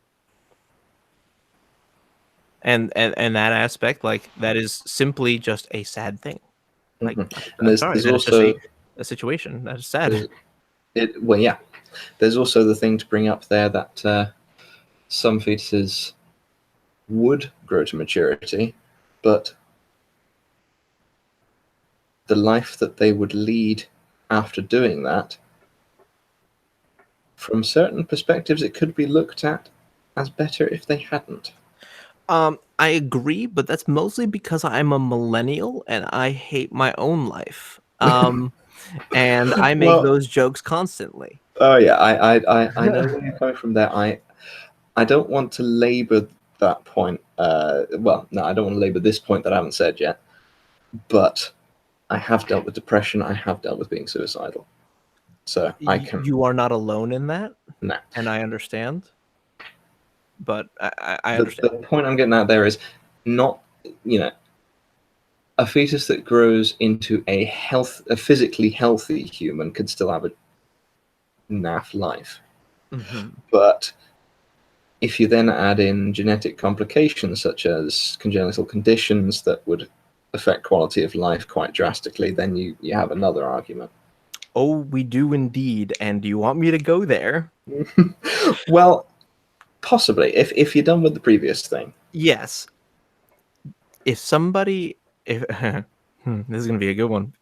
And that aspect, like, that is simply just a sad thing. Like, Hmm. And I'm sorry, there's that is just also a situation that is sad. there's it well yeah there's also the thing to bring up there that some fetuses would grow to maturity, but the life that they would lead after doing that, from certain perspectives, it could be looked at as better if they hadn't. I agree, but that's mostly because I'm a millennial and I hate my own life. And I make Well, those jokes constantly. oh yeah, I know where you're coming from there. I don't want to labour that point. Well, no, I don't want to labour this point that I haven't said yet. But I have dealt with depression. I have dealt with being suicidal. So I can You are not alone in that, no. and I understand. But I The understand. point I'm getting at there is not, you know, a fetus that grows into a physically healthy human could still have a naff life. Hmm. But if you then add in genetic complications such as congenital conditions that would affect quality of life quite drastically, then you have another argument. Oh, we do indeed. And do you want me to go there? Well, possibly if you're done with the previous thing. Yes. If somebody, if this is gonna be a good one.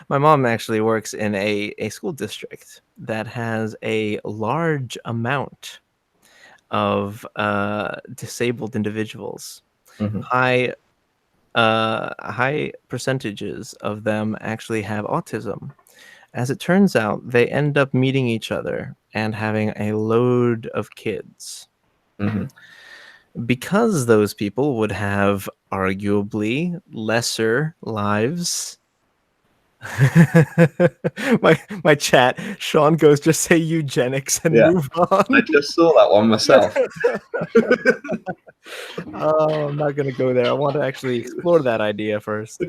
My mom actually works in a school district that has a large amount of disabled individuals. Hmm. High percentages of them actually have autism. As it turns out, they end up meeting each other and having a load of kids Hmm. because those people would have arguably lesser lives. My chat, Sean goes, just say eugenics and Yeah, move I on. just saw that one myself. Oh, I'm not gonna go there. I want to actually explore that idea first.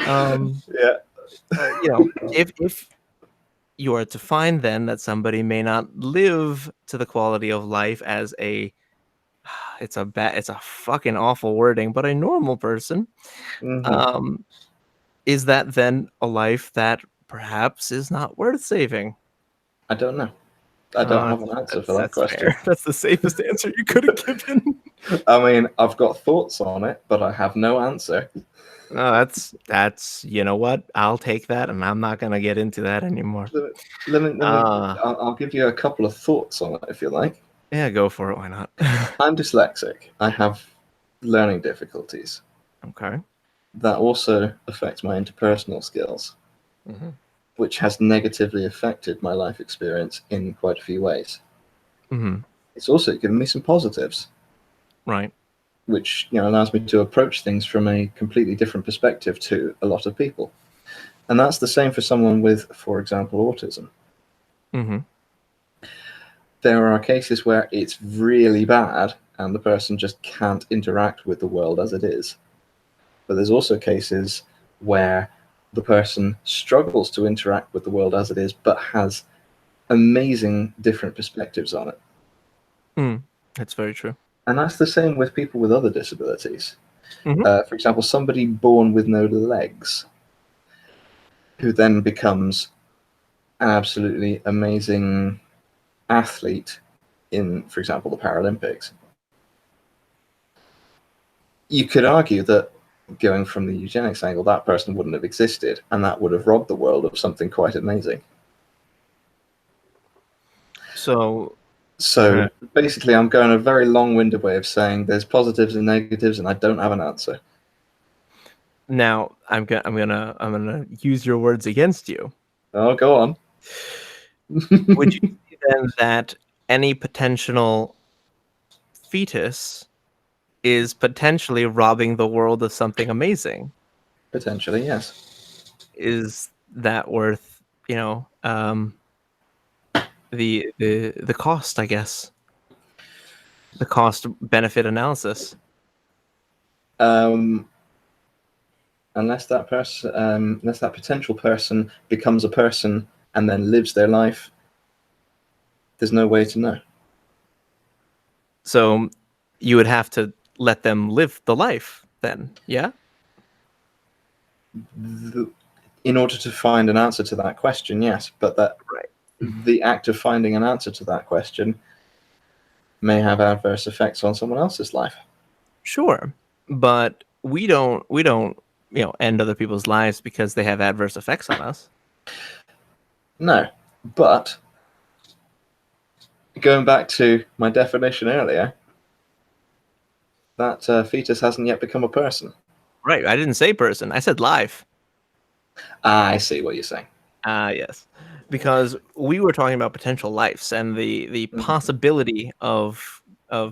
Um, Yeah. if you are to find then that somebody may not live to the quality of life as a it's a fucking awful wording, but a normal person, Hmm. um, is that then a life that perhaps is not worth saving? I don't know. I don't have an answer for that That's question. fair. That's the safest answer you could have given. I mean, I've got thoughts on it, but I have no answer. No, that's you know what? I'll take that, and I'm not gonna get into that anymore. Let me, let me Uh, I'll give you a couple of thoughts on it if you like. yeah, go for it. Why not? I'm dyslexic. I have learning difficulties Okay. that also affect my interpersonal skills, Hmm. which has negatively affected my life experience in quite a few ways. Hmm. It's also given me some positives, Right. which allows me to approach things from a completely different perspective to a lot of people. And that's the same for someone with, for example, autism. Hmm. There are cases where it's really bad and the person just can't interact with the world as it is. But there's also cases where the person struggles to interact with the world as it is, but has amazing different perspectives on it. Mm. That's very true. And that's the same with people with other disabilities. Hmm. For example, somebody born with no legs, who then becomes an absolutely amazing athlete in, for example, the Paralympics. You could argue that going from the eugenics angle, that person wouldn't have existed, and that would have robbed the world of something quite amazing. So So basically, I'm going a very long-winded way of saying there's positives and negatives, and I don't have an answer. now I'm gonna use your words against you. Oh, go on. Would you say then that any potential fetus is potentially robbing the world of something amazing? Potentially, yes. Is that worth, the cost, I guess, the cost benefit analysis? Um, unless that potential person becomes a person and then lives their life, there's no way to know. So you would have to let them live the life then, yeah? In order to find an answer to that question, yes, but that Right. the act of finding an answer to that question may have adverse effects on someone else's life. Sure. But we don't end other people's lives because they have adverse effects on us. No, but going back to my definition earlier, that fetus hasn't yet become a person. Right. I didn't say person. I said life. I see what you're saying. Yes. Because we were talking about potential lives and the Mm-hmm. possibility of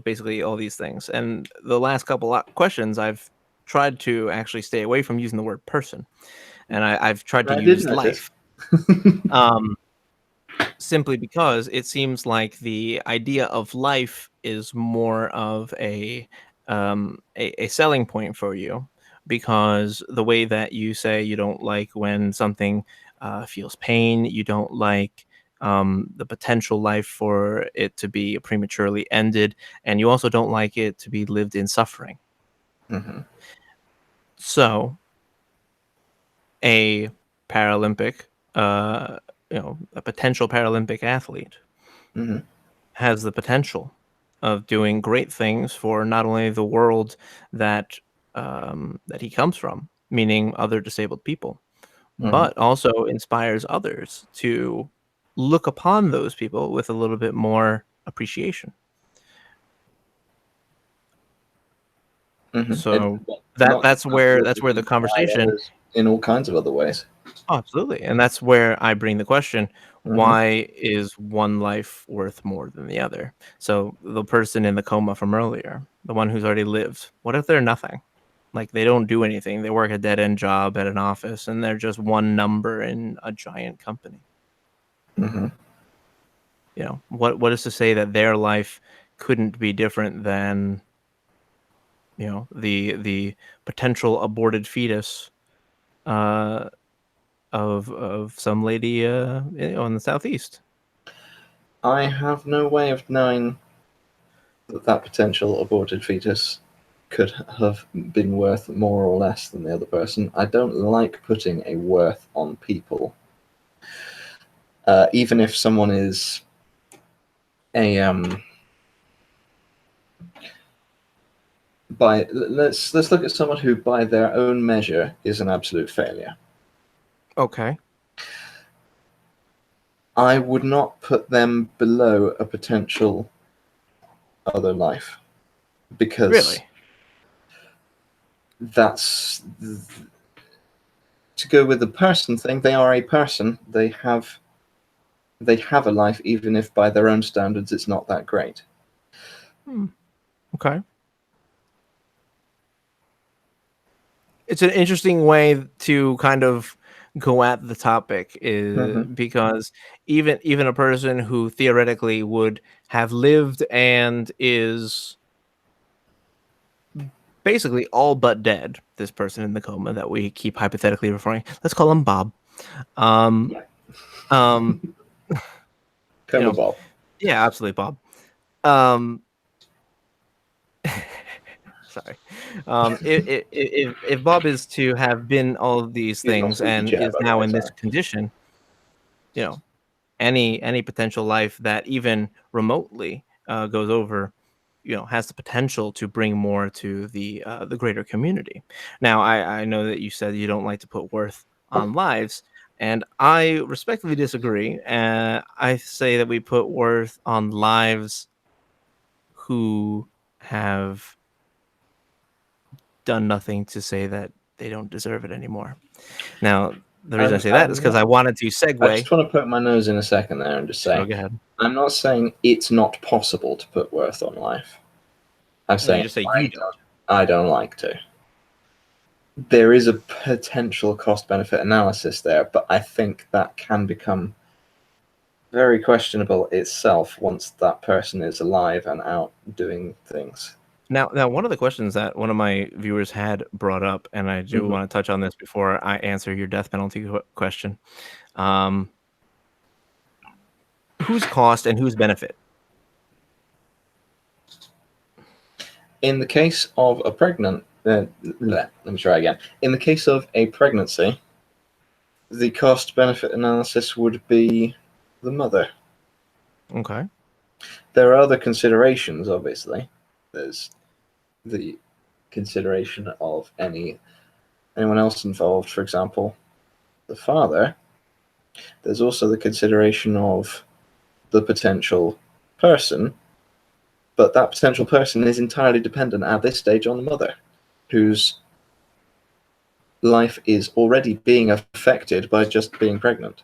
basically all these things. And the last couple questions, I've tried to actually stay away from using the word person, and I've tried to I did use notice. life. Um, Simply because it seems like the idea of life is more of a selling point for you, because the way that you say you don't like when something feels pain, you don't like the potential life for it to be prematurely ended, and you also don't like it to be lived in suffering. Mm-hmm. So a Paralympic, a potential Paralympic athlete Mm-hmm. has the potential of doing great things for not only the world that that he comes from, meaning other disabled people, Mm-hmm. but also inspires others to look upon those people with a little bit more appreciation. Mm-hmm. And So that not just that's that, where but that's they where can the inspire conversation. others in all kinds of other ways. Oh, absolutely. And that's where I bring the question, Mm-hmm. why is one life worth more than the other? So the person in the coma from earlier, the one who's already lived, what if they're nothing? Like they don't do anything. They work a dead end job at an office and they're just one number in a giant company. Mm-hmm. What is to say that their life couldn't be different than, the potential aborted fetus uh of some lady in the southeast. I have no way of knowing that that potential aborted fetus could have been worth more or less than the other person. I don't like putting a worth on people. Even if someone is a by let's look at someone who by their own measure is an absolute failure. Okay. I would not put them below a potential other life because Really? that's to go with the person thing. They are a person. They have a life, even if by their own standards it's not that great. Hmm. Okay. It's an interesting way to kind of go at the topic, is Mm-hmm. because even a person who theoretically would have lived and is basically all but dead, this person in the coma that we keep hypothetically referring, let's call him Bob. Um, Yeah, um, you Coma know, Bob. yeah, absolutely, Bob. Um, sorry. If Bob is to have been all of these He's not things squeaky and chair, is by the now way. in this Sorry. condition, you know, any potential life that even remotely goes over, has the potential to bring more to the greater community. Now, I know that you said you don't like to put worth on lives, and I respectfully disagree. I say that we put worth on lives who have done nothing to say that they don't deserve it anymore. Now, the reason I say that is I'm because not. I wanted to I just segue. want to put my nose in a second there and just Sure, say, go ahead. I'm not saying it's not possible to put worth on life. I'm No, you saying just say you don't. I don't like to. There is a potential cost benefit analysis there, but I think that can become very questionable itself once that person is alive and out doing things. Now, one of the questions that one of my viewers had brought up, and I do Mhm. want to touch on this before I answer your death penalty question. Um, whose cost and whose benefit? In the case of a let me try again. In the case of a pregnancy, the cost benefit analysis would be the mother. Okay. There are other considerations, obviously. There's the consideration of anyone else involved, for example, the father. There's also the consideration of the potential person, but that potential person is entirely dependent at this stage on the mother, whose life is already being affected by just being pregnant.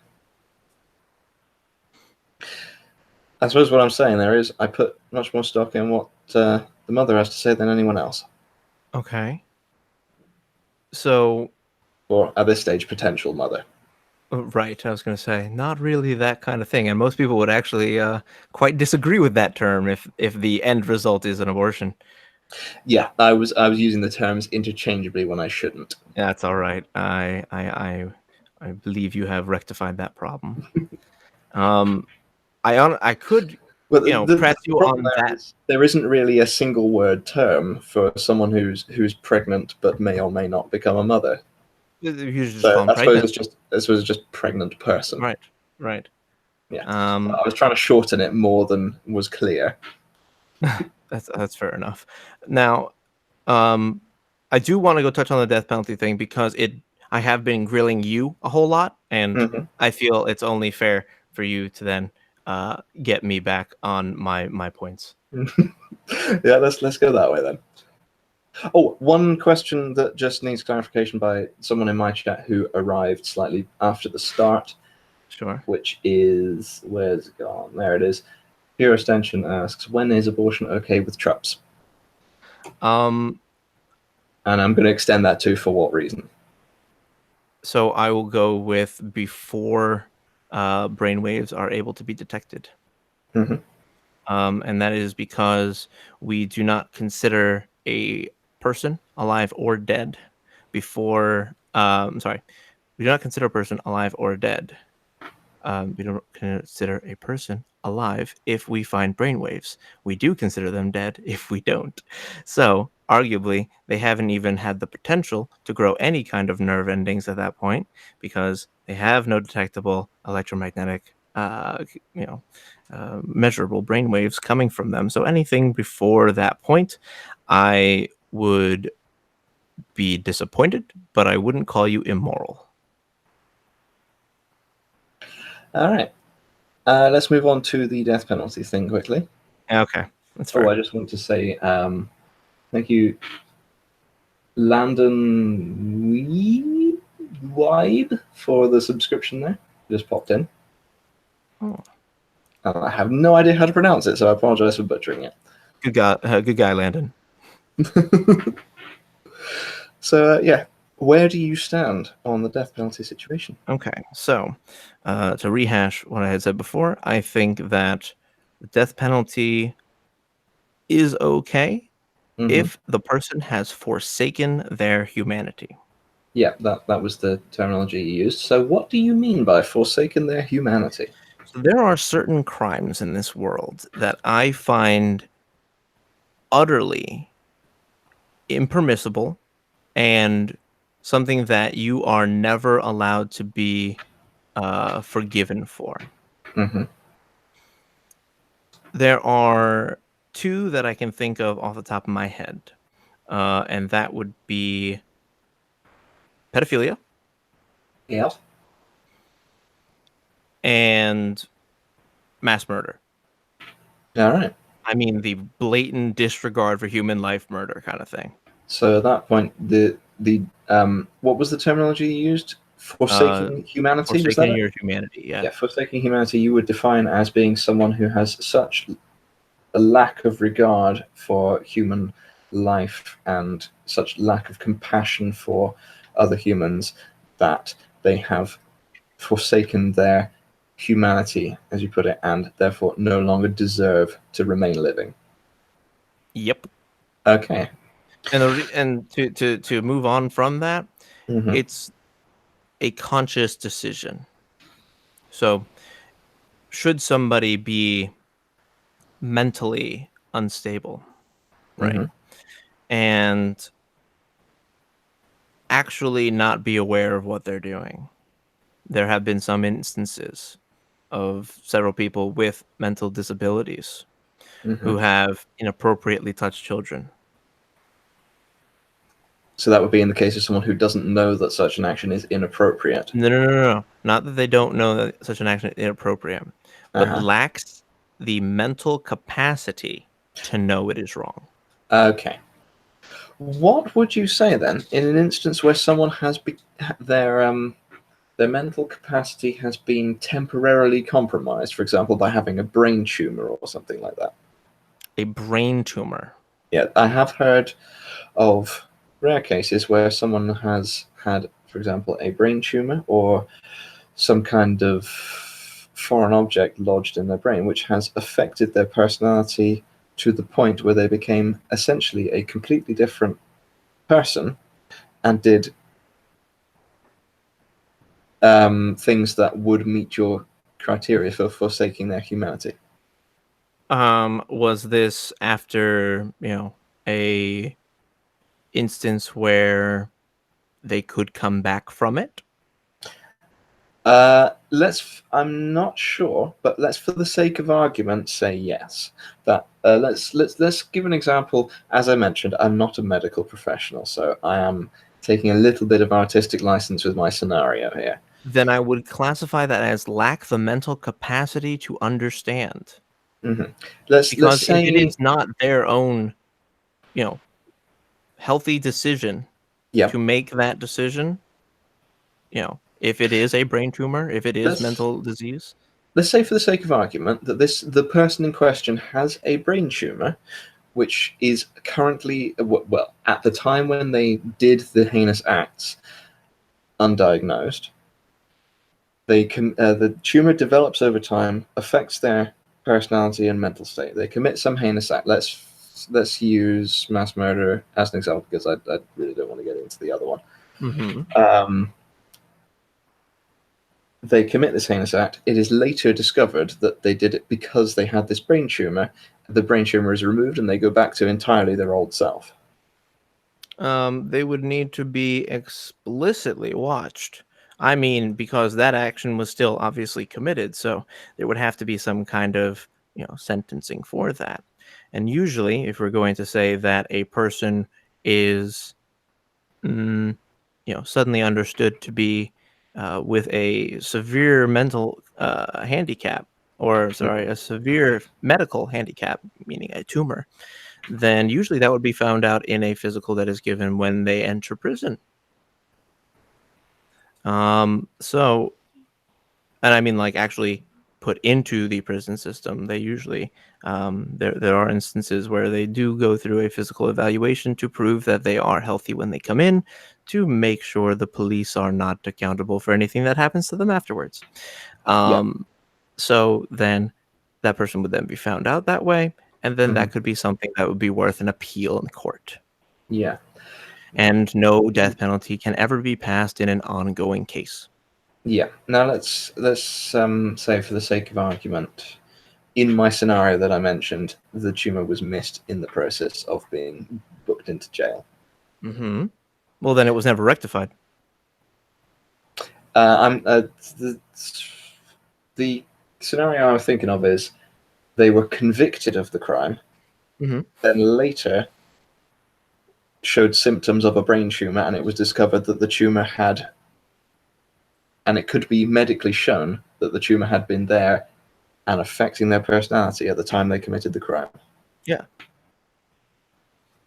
I suppose what I'm saying there is I put much more stock in what the mother has to say than anyone else, Okay. So, or at this stage, potential mother. right, I was going to say not really that kind of thing, and most people would actually quite disagree with that term if the end result is an abortion. Yeah, I was using the terms interchangeably when I shouldn't. That's all right. I believe you have rectified that problem. Um, I could, But the press you problem on there that. is there isn't really a single word term for someone who's pregnant but may or may not become a mother. You should just call So them I suppose pregnant. it's just pregnant person. Right. Right. Yeah, Um, I was trying to shorten it more than was clear. that's fair enough. Now, um, I do want to go touch on the death penalty thing because I have been grilling you a whole lot, and Hmm. I feel it's only fair for you to then get me back on my points. Yeah, let's go that way then. Oh, one question that just needs clarification by someone in my chat who arrived slightly after the start, Sure. which is where's it gone? There it is. Pure Extension asks, when is abortion okay with Trups? Um, And I'm going to extend that to for what reason? so I will go with before brainwaves are able to be detected. Hmm. And that is because we do not consider a person alive or dead before. Sorry, we do not consider a person alive or dead. We don't consider a person alive if we find brainwaves. We do consider them dead if we don't. So, arguably, they haven't even had the potential to grow any kind of nerve endings at that point because they have no detectable electromagnetic, measurable brainwaves coming from them. So, anything before that point, I would be disappointed, but I wouldn't call you immoral. All right. Let's move on to the death penalty thing quickly. Okay, that's Oh, fair. I just want to say thank you, Landon Wibe, for the subscription there. Just popped in. Oh. I have no idea how to pronounce it, so I apologize for butchering it. Good guy, Landon. So, yeah, where do you stand on the death penalty situation? Okay, so to rehash what I had said before, I think that the death penalty is okay Hmm. if the person has forsaken their humanity. Yeah, that was the terminology you used. So, what do you mean by forsaken their humanity? So there are certain crimes in this world that I find utterly impermissible and something that you are never allowed to be forgiven for. Hmm. There are two that I can think of off the top of my head, and that would be pedophilia Yeah. and mass murder. All right. I mean, the blatant disregard for human life murder kind of thing. So at that point, the what was the terminology you used? Uh, Forsaking humanity, was that Forsaking it? your humanity, yeah. Yeah, forsaking humanity you would define as being someone who has such a lack of regard for human life and such lack of compassion for other humans that they have forsaken their humanity, as you put it, and therefore no longer deserve to remain living. Yep. Okay. And to move on from that, Hmm. it's a conscious decision. So, should somebody be mentally unstable, right? Hmm. And actually not be aware of what they're doing. There have been some instances of several people with mental disabilities Hmm. who have inappropriately touched children. So that would be in the case of someone who doesn't know that such an action is inappropriate. No, no, no, no, no. Not that they don't know that such an action is inappropriate, but Uh-huh. lacks the mental capacity to know it is wrong. Okay. What would you say then in an instance where someone has their mental capacity has been temporarily compromised, for example, by having a brain tumor or something like that? A brain tumor. Yeah, I have heard of rare cases where someone has had, for example, a brain tumor or some kind of foreign object lodged in their brain, which has affected their personality to the point where they became essentially a completely different person and did things that would meet your criteria for forsaking their humanity. Was this after, a instance where they could come back from it? Let's. I'm not sure, but let's, for the sake of argument, say yes. That let's give an example. As I mentioned, I'm not a medical professional, so I am taking a little bit of artistic license with my scenario here. Then I would classify that as lack the mental capacity to understand. Hmm. Let's Because if it say, is not their own, you know, healthy decision yeah. to make that decision, if it is a brain tumor, if it is Let's mental disease, let's say, for the sake of argument, that the person in question has a brain tumor, which is currently, well, at the time when they did the heinous acts, undiagnosed. The tumor develops over time, affects their personality and mental state. They commit some heinous act. Let's use mass murder as an example because I really don't want to get into the other one. mhm, Um, they commit this heinous act. It is later discovered that they did it because they had this brain tumor. The brain tumor is removed, and they go back to entirely their old self. they would need to be explicitly watched. I mean, because that action was still obviously committed, so there would have to be some kind of, sentencing for that. And usually, if we're going to say that a person is mm, suddenly understood to be with a severe mental handicap, or sorry, a severe medical handicap, meaning a tumor, then usually that would be found out in a physical that is given when they enter prison. So, and I mean, like, actually put into the prison system. They usually, there are instances where they do go through a physical evaluation to prove that they are healthy when they come in, to make sure the police are not accountable for anything that happens to them afterwards. Yeah. Um, so then that person would then be found out that way, and then Hmm. that could be something that would be worth an appeal in court. Yeah. And no death penalty can ever be passed in an ongoing case. Yeah. Now let's say, for the sake of argument, in my scenario that I mentioned, the tumor was missed in the process of being booked into jail. Mhm. Well, then it was never rectified. I'm the scenario I'm thinking of is they were convicted of the crime, Mhm. then later showed symptoms of a brain tumor, and it was discovered that the tumor had, and it could be medically shown that the tumor had been there and affecting their personality at the time they committed the crime. Yeah.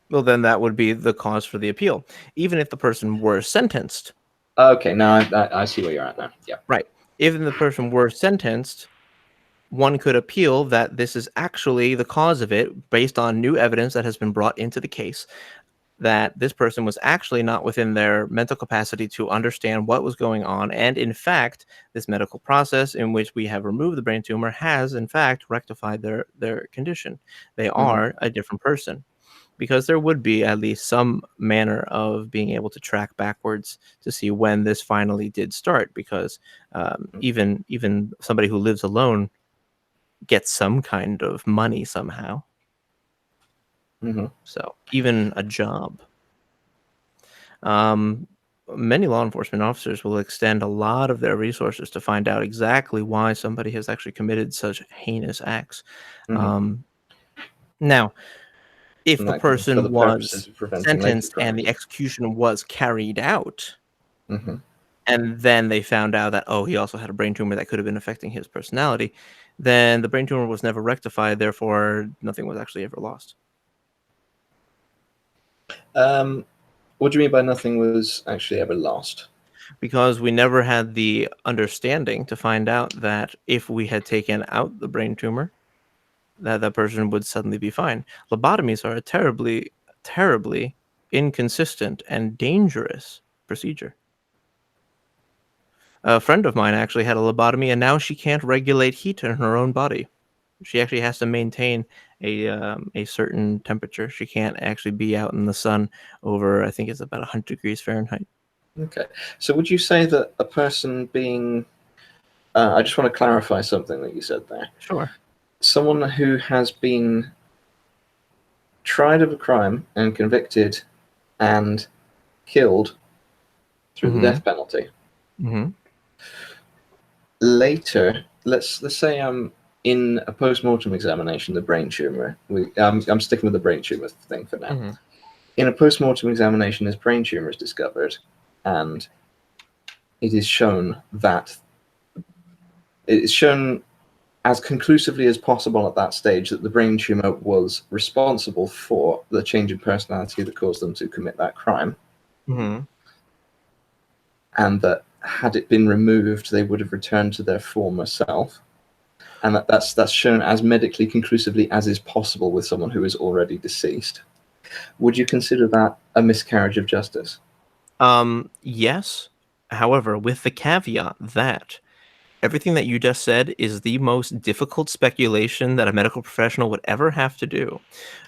Well, then that would be the cause for the appeal. Even if the person were sentenced. Okay, now I see where you're at now. Yeah. Right. Even the person were sentenced, one could appeal that this is actually the cause of it based on new evidence that has been brought into the case, that this person was actually not within their mental capacity to understand what was going on. And in fact, this medical process in which we have removed the brain tumor has, in fact, rectified their condition. They Mm-hmm. are a different person. Because there would be at least some manner of being able to track backwards to see when this finally did start. Because even somebody who lives alone gets some kind of money somehow. Mm-hmm. So even a job. Um, Many law enforcement officers will extend a lot of their resources to find out exactly why somebody has actually committed such heinous acts. Mm-hmm. Um, Now, if And the that can, for the person purposes was of preventing later sentenced and the crimes. execution was carried out, Mm-hmm. and then they found out that, oh, he also had a brain tumor that could have been affecting his personality, then the brain tumor was never rectified. Therefore, nothing was actually ever lost. What do you mean by nothing was actually ever lost? Because we never had the understanding to find out that if we had taken out the brain tumor, that that person would suddenly be fine. Lobotomies are a terribly, terribly inconsistent and dangerous procedure. A friend of mine actually had a lobotomy, and now she can't regulate heat in her own body. She actually has to maintain a certain temperature. She can't actually be out in the sun over, I think it's about 100 degrees Fahrenheit. Okay. So would you say that a person being, I just want to clarify something that you said there. Sure. Someone who has been tried of a crime and convicted and killed through the Mm-hmm. death penalty. Mm-hmm. Later, let's say I'm in a post-mortem examination, the brain tumor. I'm sticking with the brain tumor thing for now. Mm-hmm. In a post-mortem examination, this brain tumor is discovered, and it is shown that it is shown as conclusively as possible at that stage that the brain tumor was responsible for the change in personality that caused them to commit that crime, Mm-hmm. and that had it been removed, they would have returned to their former self, and that's shown as medically conclusively as is possible with someone who is already deceased. Would you consider that a miscarriage of justice? Yes. However, with the caveat that everything that you just said is the most difficult speculation that a medical professional would ever have to do.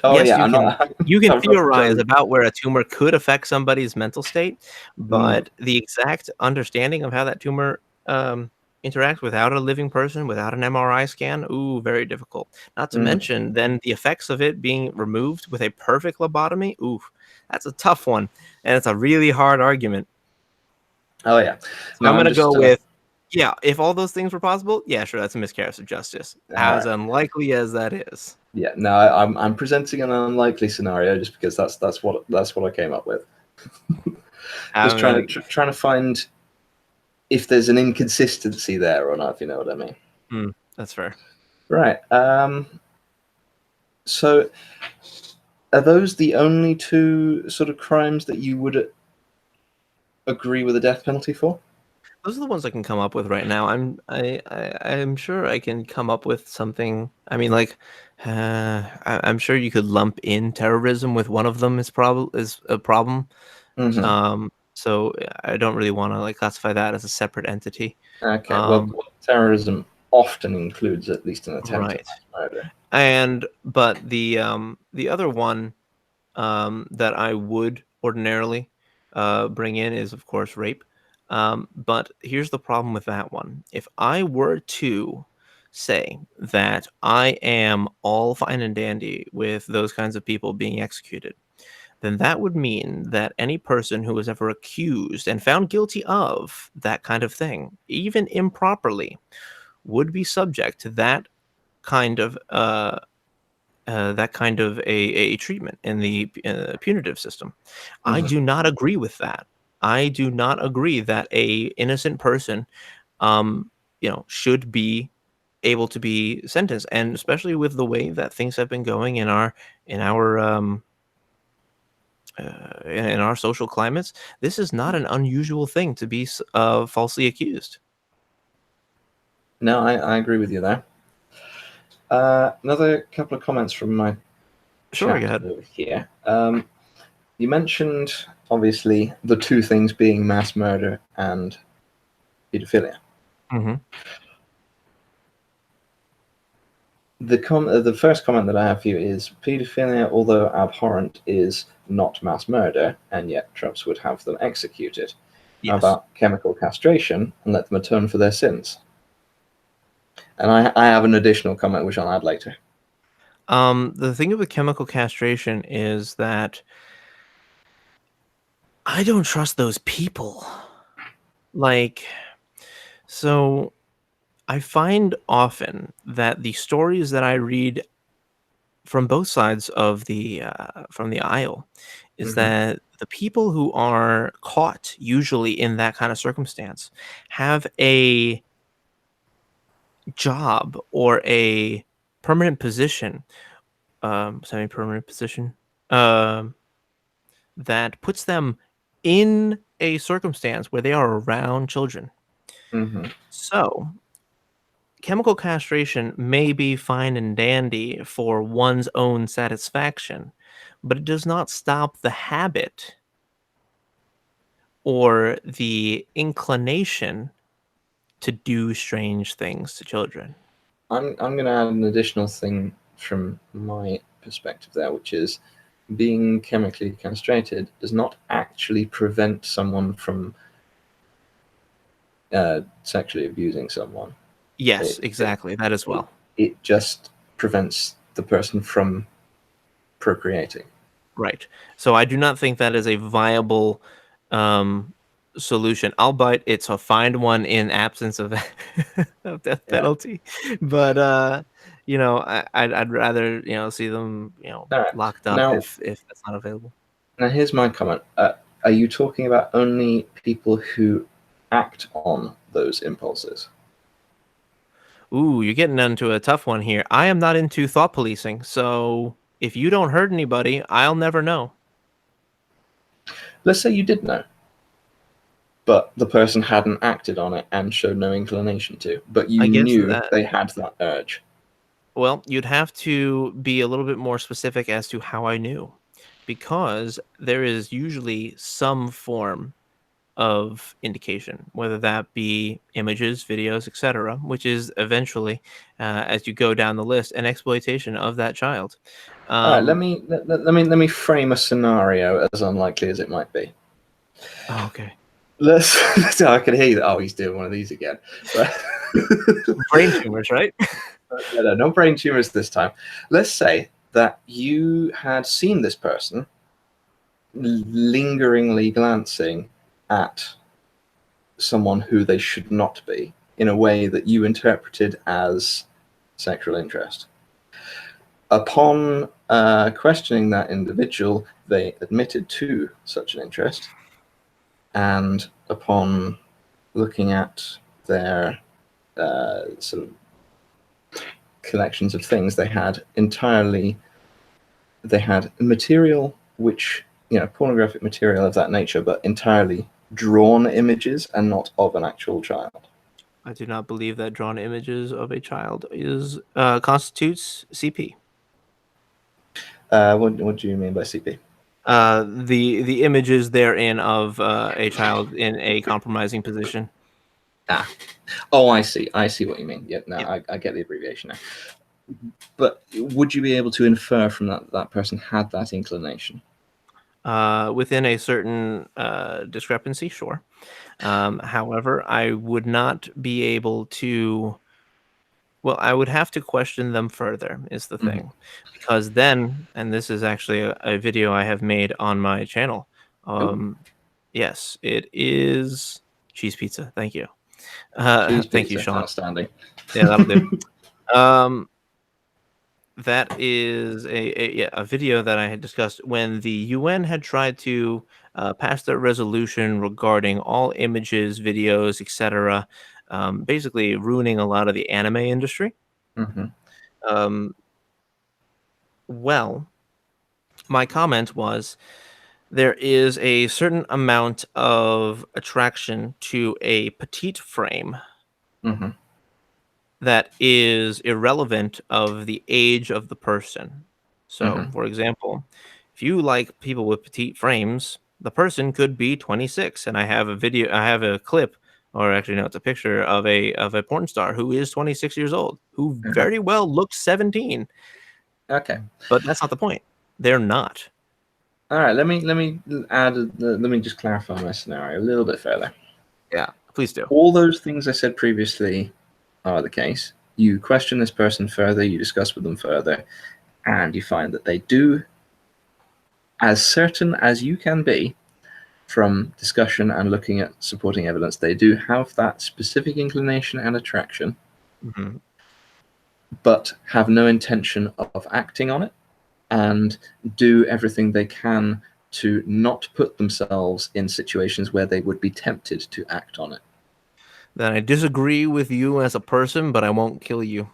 Oh Yes, yeah, I'm not. you can I'm not theorize totally. about where a tumor could affect somebody's mental state, Mm, but the exact understanding of how that tumor interacts without a living person, without an MRI scan, ooh, very difficult. Not to mm. mention then the effects of it being removed with a perfect lobotomy, ooh, that's a tough one, and it's a really hard argument. Oh yeah. So No, I'm I'm gonna go just. with, yeah, if all those things were possible, yeah, sure, that's a miscarriage of justice. All As right. unlikely as that is. Yeah. No, I'm presenting an unlikely scenario just because that's what I came up with. Just I'm trying to gonna trying to find if there's an inconsistency there or not, if you know what I mean. that's fair. Right. So are those the only two sort of crimes that you would agree with the death penalty for? Those are the ones I can come up with right now. I'm sure I can come up with something. I mean, like, I'm sure you could lump in terrorism with one of them is a problem. Mm-hmm. So I don't really want to like classify that as a separate entity. Okay. Well, Um, terrorism often includes at least an attempted right. mass murder. But the other one that I would ordinarily bring in is, of course, rape. But here's the problem with that one. If I were to say that I am all fine and dandy with those kinds of people being executed, then that would mean that any person who was ever accused and found guilty of that kind of thing, even improperly, would be subject to kind of that kind of a treatment in the punitive system. I Mhm. do not agree with that. I do not agree that a innocent person, um, should be able to be sentenced, and especially with the way that things have been going in our in our social climates, this is not an unusual thing to be falsely accused. No, I agree with you there. Another couple of comments from my Sure, go chat ahead. over here. You mentioned obviously the two things being mass murder and pedophilia. Hmm. The first comment that I have for you is pedophilia, although abhorrent, is not mass murder, and yet Trups would have them executed. How Yes. about chemical castration and let them atone for their sins? And I have an additional comment which I'll add later. The thing with chemical castration is that I don't trust those people. Like, so I find often that the stories that I read from both sides of the from the aisle is Hmm. that the people who are caught usually in that kind of circumstance have a job or a permanent position, semi-permanent position, um, that puts them in a circumstance where they are around children. Hmm. So chemical castration may be fine and dandy for one's own satisfaction, but it does not stop the habit or the inclination to do strange things to children. I'm going to add an additional thing from my perspective there, which is being chemically castrated does not actually prevent someone from sexually abusing someone. Yes, It, it exactly. That as it well. it just prevents the person from procreating. Right. So I do not think that is a viable um, solution. Albeit it's a find one in absence of of death Yeah. penalty, but I'd rather see them All right. locked up Now, if that's not available. now here's my comment. Are you talking about only people who act on those impulses? Ooh, you're getting into a tough one here. I am not into thought policing, so if you don't hurt anybody, I'll never know. Let's say you did know, but the person hadn't acted on it and showed no inclination to, but you I guess knew that they had that urge. Well, you'd have to be a little bit more specific as to how I knew, because there is usually some form of indication, whether that be images, videos, etc., which is eventually, as you go down the list, an exploitation of that child. All right, Um, let me frame a scenario as unlikely as it might be. oh, okay. Let's I can hear you. Oh, he's doing one of these again. But Brain tumors, right? no brain tumors this time. Let's say that you had seen this person lingeringly glancing at someone who they should not be in a way that you interpreted as sexual interest. Upon questioning that individual, they admitted to such an interest, and upon looking at their sort of collections of things, they had material which, pornographic material of that nature, but entirely drawn images and not of an actual child. I do not believe that drawn images of a child is constitutes CP. What do you mean by CP? The images therein of a child in a compromising position. Ah, oh, I see what you mean. Yeah, no, Yeah. I get the abbreviation now. But would you be able to infer from that that person had that inclination? Within a certain discrepancy, sure. However, I would not be able to. Well, I would have to question them further, is the Hmm. thing. Because then, and this is actually a video I have made on my channel. Ooh, Um, yes, it is cheese pizza. Thank you. cheese Thank you, pizza, Sean. outstanding. Yeah, that'll do. Um, that is yeah, a video that I had discussed when the UN had tried to pass their resolution regarding all images, videos, etc., basically ruining a lot of the anime industry. Hmm. Um, well, my comment was there is a certain amount of attraction to a petite frame Hmm. that is irrelevant of the age of the person. So, Hmm. for example, if you like people with petite frames, the person could be 26, and I have a clip, or actually no, it's a picture of a porn star who is 26 years old, who Uh-huh. very well looks 17, Okay. but that's not the point. They're not. All right. Let me let me just clarify my scenario a little bit further. Yeah, please do. All those things I said previously are the case. You question this person further, you discuss with them further, and you find that they do, as certain as you can be from discussion and looking at supporting evidence, they do have that specific inclination and attraction, Mhm. but have no intention of acting on it and do everything they can to not put themselves in situations where they would be tempted to act on it. Then I disagree with you as a person, but I won't kill you.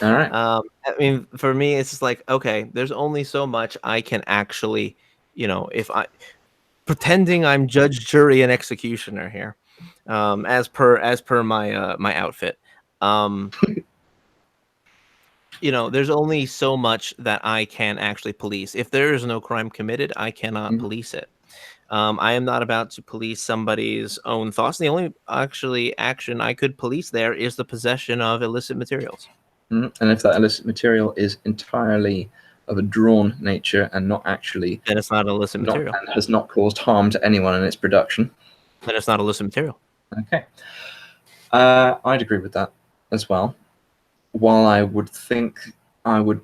All right. I mean, for me, it's just like, okay, there's only so much I can actually, if I pretending I'm judge, jury, and executioner here, as per my my outfit. Um, there's only so much that I can actually police. If there is no crime committed, I cannot Mhm. police it. I am not about to police somebody's own thoughts. The only actually action I could police there is the possession of illicit materials. Mhm. And if that illicit material is entirely of a drawn nature and not actually Then it's not illicit not material. and has not caused harm to anyone in its production, Then it's not illicit material. okay, I'd agree with that as well. While I would think I would,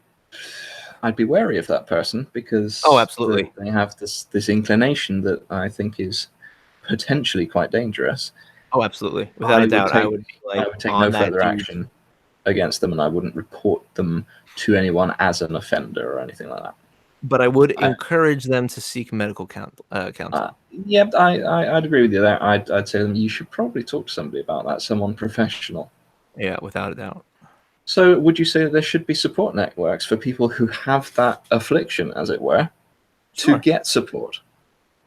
I'd be wary of that person Oh, because absolutely. they have this inclination that I think is potentially quite dangerous. Oh, absolutely. Without a doubt, I would be I like would take no on that further dude. action against them, and I wouldn't report them to anyone as an offender or anything like that. But I would I, encourage them to seek medical uh, counsel. yeah, I'd agree with you there. I'd say you should probably talk to somebody about that, someone professional. Yeah, without a doubt. So, would you say that there should be support networks for people who have that affliction, as it were, to Sure. get support?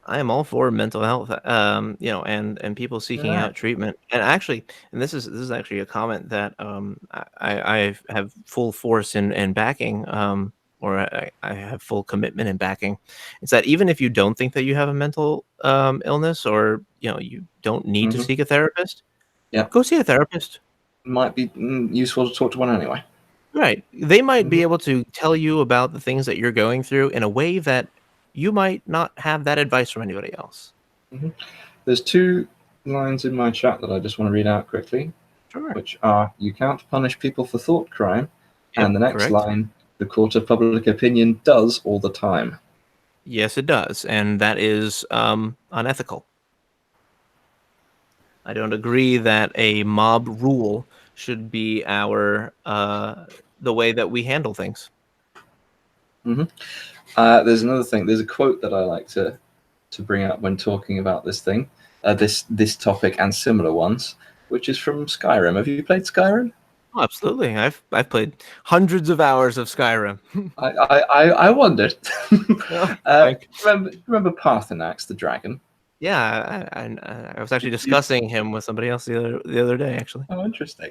I am all for mental health, and people All seeking right. out treatment. And actually, and this is actually a comment that I have full force in backing, or I have full commitment in backing. It's that even if you don't think that you have a mental illness, or you don't need to Mm-hmm. seek a therapist, Yeah, go see a therapist. might be useful to talk to one anyway. Right. They might Mm-hmm. be able to tell you about the things that you're going through in a way that you might not have that advice from anybody else. Mm-hmm. There's two lines in my chat that I just want to read out quickly, Sure. which are "You can't punish people for thought crime," Yep, and the next correct. line, "The court of public opinion does all the time." Yes, it does, and that is unethical. I don't agree that a mob rule should be our the way that we handle things. Mm-hmm. There's another thing. There's a quote that I like to bring up when talking about this thing, this topic and similar ones, which is from Skyrim. Have you played Skyrim? Oh, absolutely. I've played hundreds of hours of Skyrim. I wondered. Oh, Frank. Remember Parthenax the dragon? Yeah, I was actually You, discussing him with somebody else the other day, actually. oh, interesting.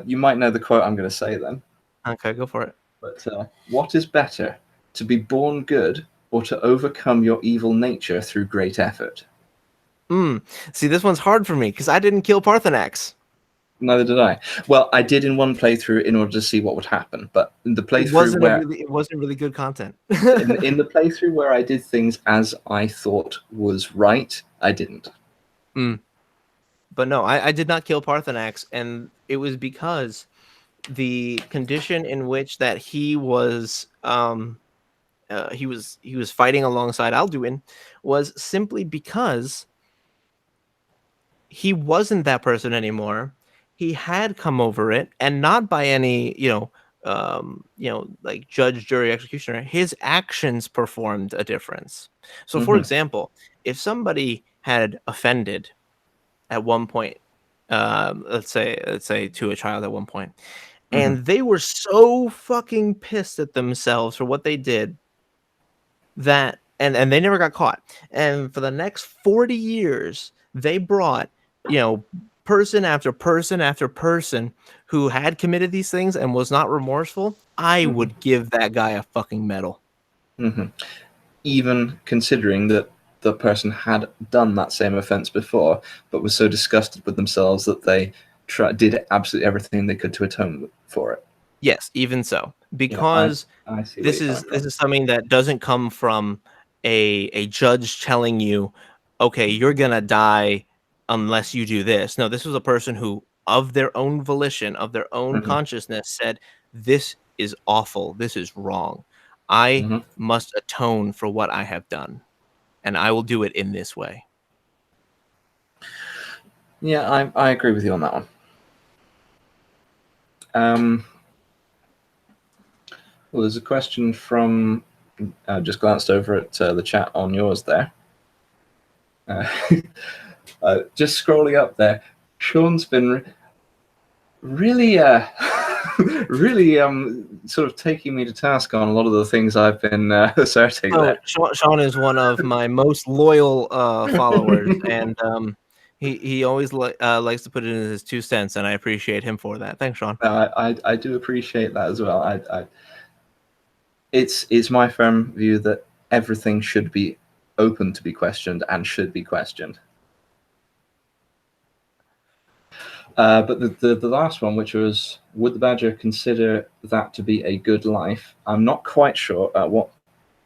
You might know the quote I'm going to say then. Okay, go for it. But what is better, to be born good or to overcome your evil nature through great effort? Mm. See, this one's hard for me because I didn't kill Parthenax. Neither did I. Well, I did in one playthrough in order to see what would happen, but in the playthrough where It wasn't really good content. in the playthrough where I did things as I thought was right, I didn't. Mm. But no, I did not kill Parthenax, and it was because the condition in which that he was fighting alongside Alduin was simply because he wasn't that person anymore. He had come over it, and not by any, like judge, jury, executioner. His actions performed a difference. So, for Hmm. example, if somebody had offended at one point, let's say to a child at one point, Hmm. and they were so fucking pissed at themselves for what they did that and they never got caught. And for the next 40 years, they brought, you know, person after person after person who had committed these things and was not remorseful. I Hmm. would give that guy a fucking medal. Hmm. Even considering that the person had done that same offence before, but was so disgusted with themselves that they did absolutely everything they could to atone for it. Yes, even so, Yeah, because I see where this you're coming is this from. is something that doesn't come from a judge telling you, "Okay, you're gonna die unless you do this." No, this was a person who, of their own volition, of their own Hmm. consciousness, said, "This is awful. This is wrong. I Hmm. must atone for what I have done, and I will do it in this way." Yeah, I agree with you on that one. Um, well, there's a question from. I just glanced over at the chat on yours there. Uh, just scrolling up there, Sean's been really, really, sort of taking me to task on a lot of the things I've been asserting So there. Sean is one of my most loyal followers, and he always likes to put in his 2 cents, and I appreciate him for that. Thanks, Sean. I do appreciate that as well. It's my firm view that everything should be open to be questioned and should be questioned. But the last one, which was, would the badger consider that to be a good life? I'm not quite sure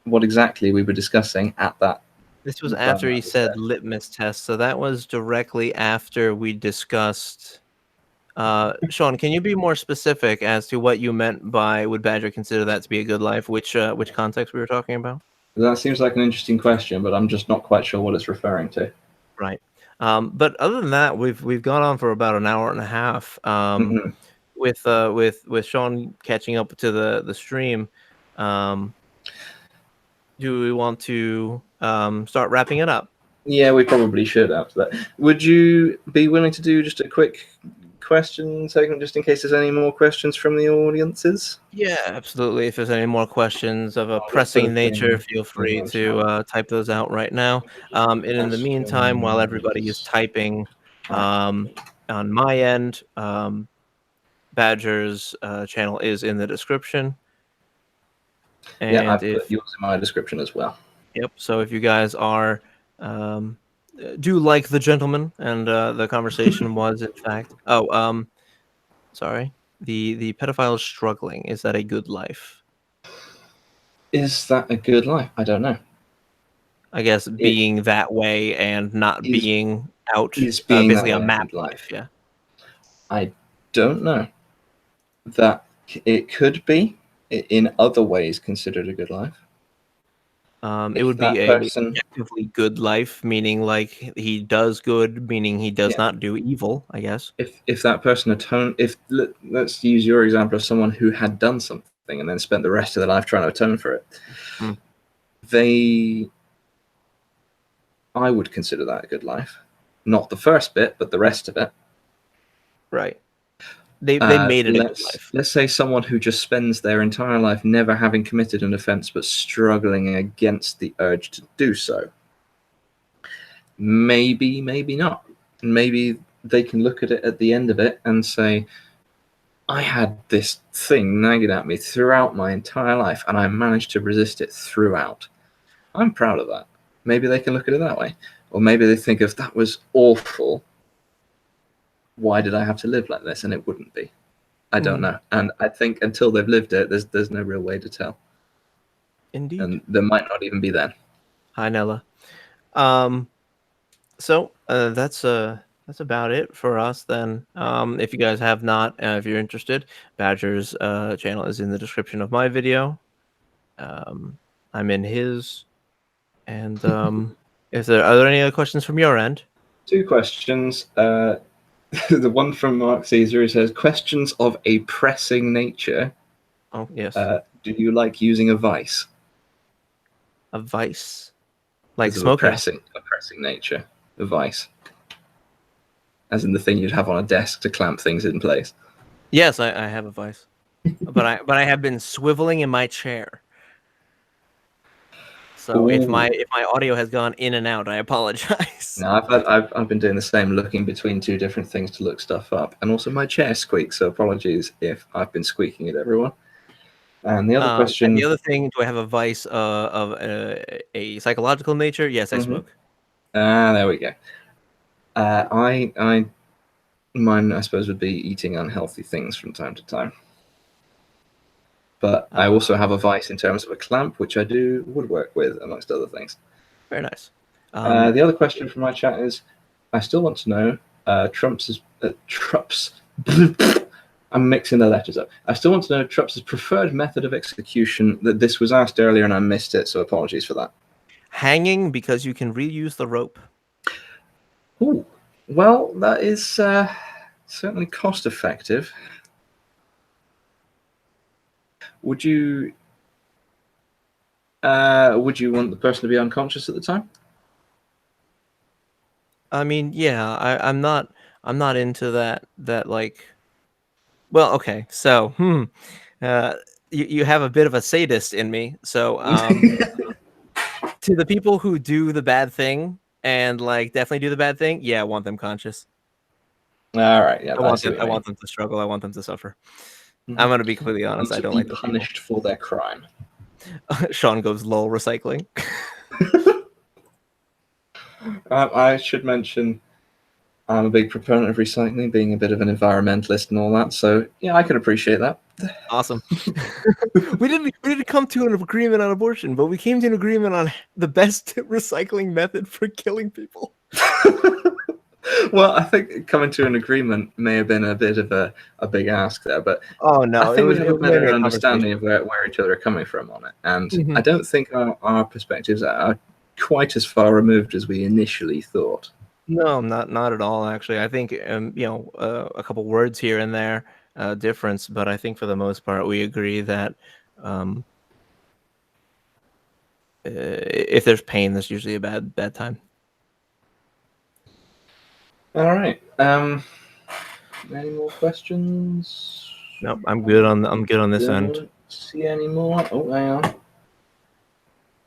what exactly we were discussing at that This was after moment, he as I said. said litmus test, so that was directly after we discussed. Sean, can you be more specific as to what you meant by would Badger consider that to be a good life? Which context we were talking about? That seems like an interesting question, but I'm just not quite sure what it's referring to. Right. But other than that, we've gone on for about an hour and a half. Hmm. With Sean catching up to the stream. Um, do we want to start wrapping it up? Yeah, we probably should after that. Would you be willing to do just a quick question segment, just in case there's any more questions from the audiences? Yeah, absolutely. If there's any more questions of a I'll just put a pressing nature, thing feel in free the to chat. type those out right now. And in the meantime, while everybody is Questions. typing Chat. on my end, Badger's channel is in the description. Yeah, And I've put if yours in my description as well. Yep. So if you guys are um, do like the gentleman, and the conversation was in fact, sorry, the pedophile is struggling. Is that a good life? Is that a good life? I don't know. I guess It being that way and not is being out, is being that basically a way a map good life? life. Yeah. I don't know. That it could be in other ways considered a good life. It If would be that a person, objectively good life, meaning like he does good, meaning he does yeah, not do evil. I guess. if that person atone, if let's use your example of someone who had done something and then spent the rest of their life trying to atone for it, Mm, they, I would consider that a good life. Not the first bit, but the rest of it. right. They made it a good life. Let's say someone who just spends their entire life never having committed an offence but struggling against the urge to do so. Maybe, maybe not. Maybe they can look at it at the end of it and say, I had this thing nagging at me throughout my entire life and I managed to resist it throughout. I'm proud of that. Maybe they can look at it that way. Or maybe they think, if that was awful, why did I have to live like this? And it wouldn't be. I don't Mm, know. And I think until they've lived it, there's no real way to tell. indeed. And there might not even be then. Hi, Nella. Um, So, that's about it for us then. If you guys have not, if you're interested, Badger's channel is in the description of my video. I'm in his. And are there any other questions from your end? 2 questions. The one from Mark Caesar, he says, questions of a pressing nature. Oh, yes. Do you like using a vice? A vice? Like Because of smoking? a pressing nature. A vice. As in the thing you'd have on a desk to clamp things in place. Yes, I have a vice. but I have been swiveling in my chair. So if Ooh. my audio has gone in and out, I apologize. No, I've been doing the same, looking between 2 different things to look stuff up, and also my chair squeaks. So apologies if I've been squeaking at everyone. And the other question. And the other thing, do I have a vice of a psychological nature? Yes, I smoke. There we go. Mine, I suppose, would be eating unhealthy things from time to time. But I also have a vice in terms of a clamp, which I do woodwork with, amongst other things. Very nice. The other question from my chat is, I still want to know Trump's. I'm mixing the letters up. I still want to know Trump's preferred method of execution. That this was asked earlier and I missed it, so apologies for that. Hanging, because you can reuse the rope. Ooh, well, that is certainly cost effective. Would you want the person to be unconscious at the time? I mean, yeah, I'm not into that like. Well, okay, so you have a bit of a sadist in me. So to the people who do the bad thing and like definitely do the bad thing, yeah, I want them conscious. All right, yeah, I want them to struggle. I want them to suffer. I'm gonna be completely honest. I don't like those punished for their crime. Sean goes lol recycling. I should mention I'm a big proponent of recycling, being a bit of an environmentalist and all that. So yeah, I can appreciate that. Awesome. we didn't come to an agreement on abortion, but we came to an agreement on the best recycling method for killing people. Well, I think coming to an agreement may have been a bit of a big ask there, but oh no, I think we have a better a understanding of where each other are coming from on it, and I don't think our perspectives are quite as far removed as we initially thought. No, not at all. Actually, I think a couple words here and there difference, but I think for the most part we agree that if there's pain, there's usually a bad time. All right. Any more questions? Nope, I'm good on this end. See any more? Oh, hang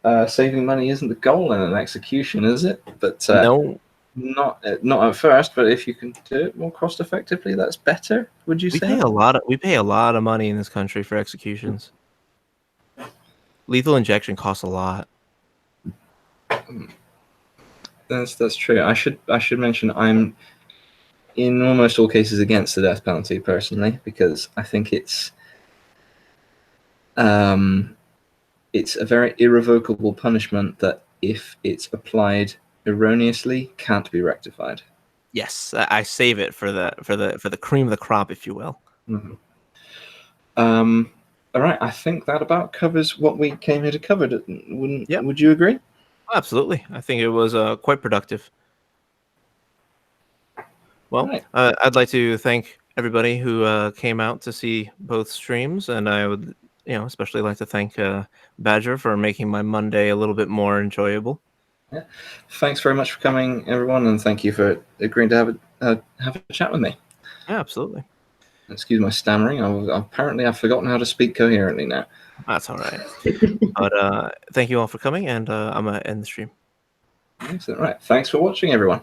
on. Saving money isn't the goal in an execution, is it? But no, not at first. But if you can do it more cost effectively, that's better. Would you say? We pay a lot of money in this country for executions. Lethal injection costs a lot. That's true. I should mention I'm in almost all cases against the death penalty personally, because I think it's a very irrevocable punishment that, if it's applied erroneously, can't be rectified. Yes, I save it for the cream of the crop, if you will. All right, I think that about covers what we came here to cover. Would you agree? Absolutely. I think it was quite productive. Well, right. I'd like to thank everybody who came out to see both streams, and I would, especially like to thank Badger for making my Monday a little bit more enjoyable. Yeah. Thanks very much for coming, everyone, and thank you for agreeing to have a chat with me. Yeah, absolutely. Excuse my stammering. Apparently, I've forgotten how to speak coherently now. That's all right. But thank you all for coming, and I'm going to end the stream. Excellent. Right. Thanks for watching, everyone.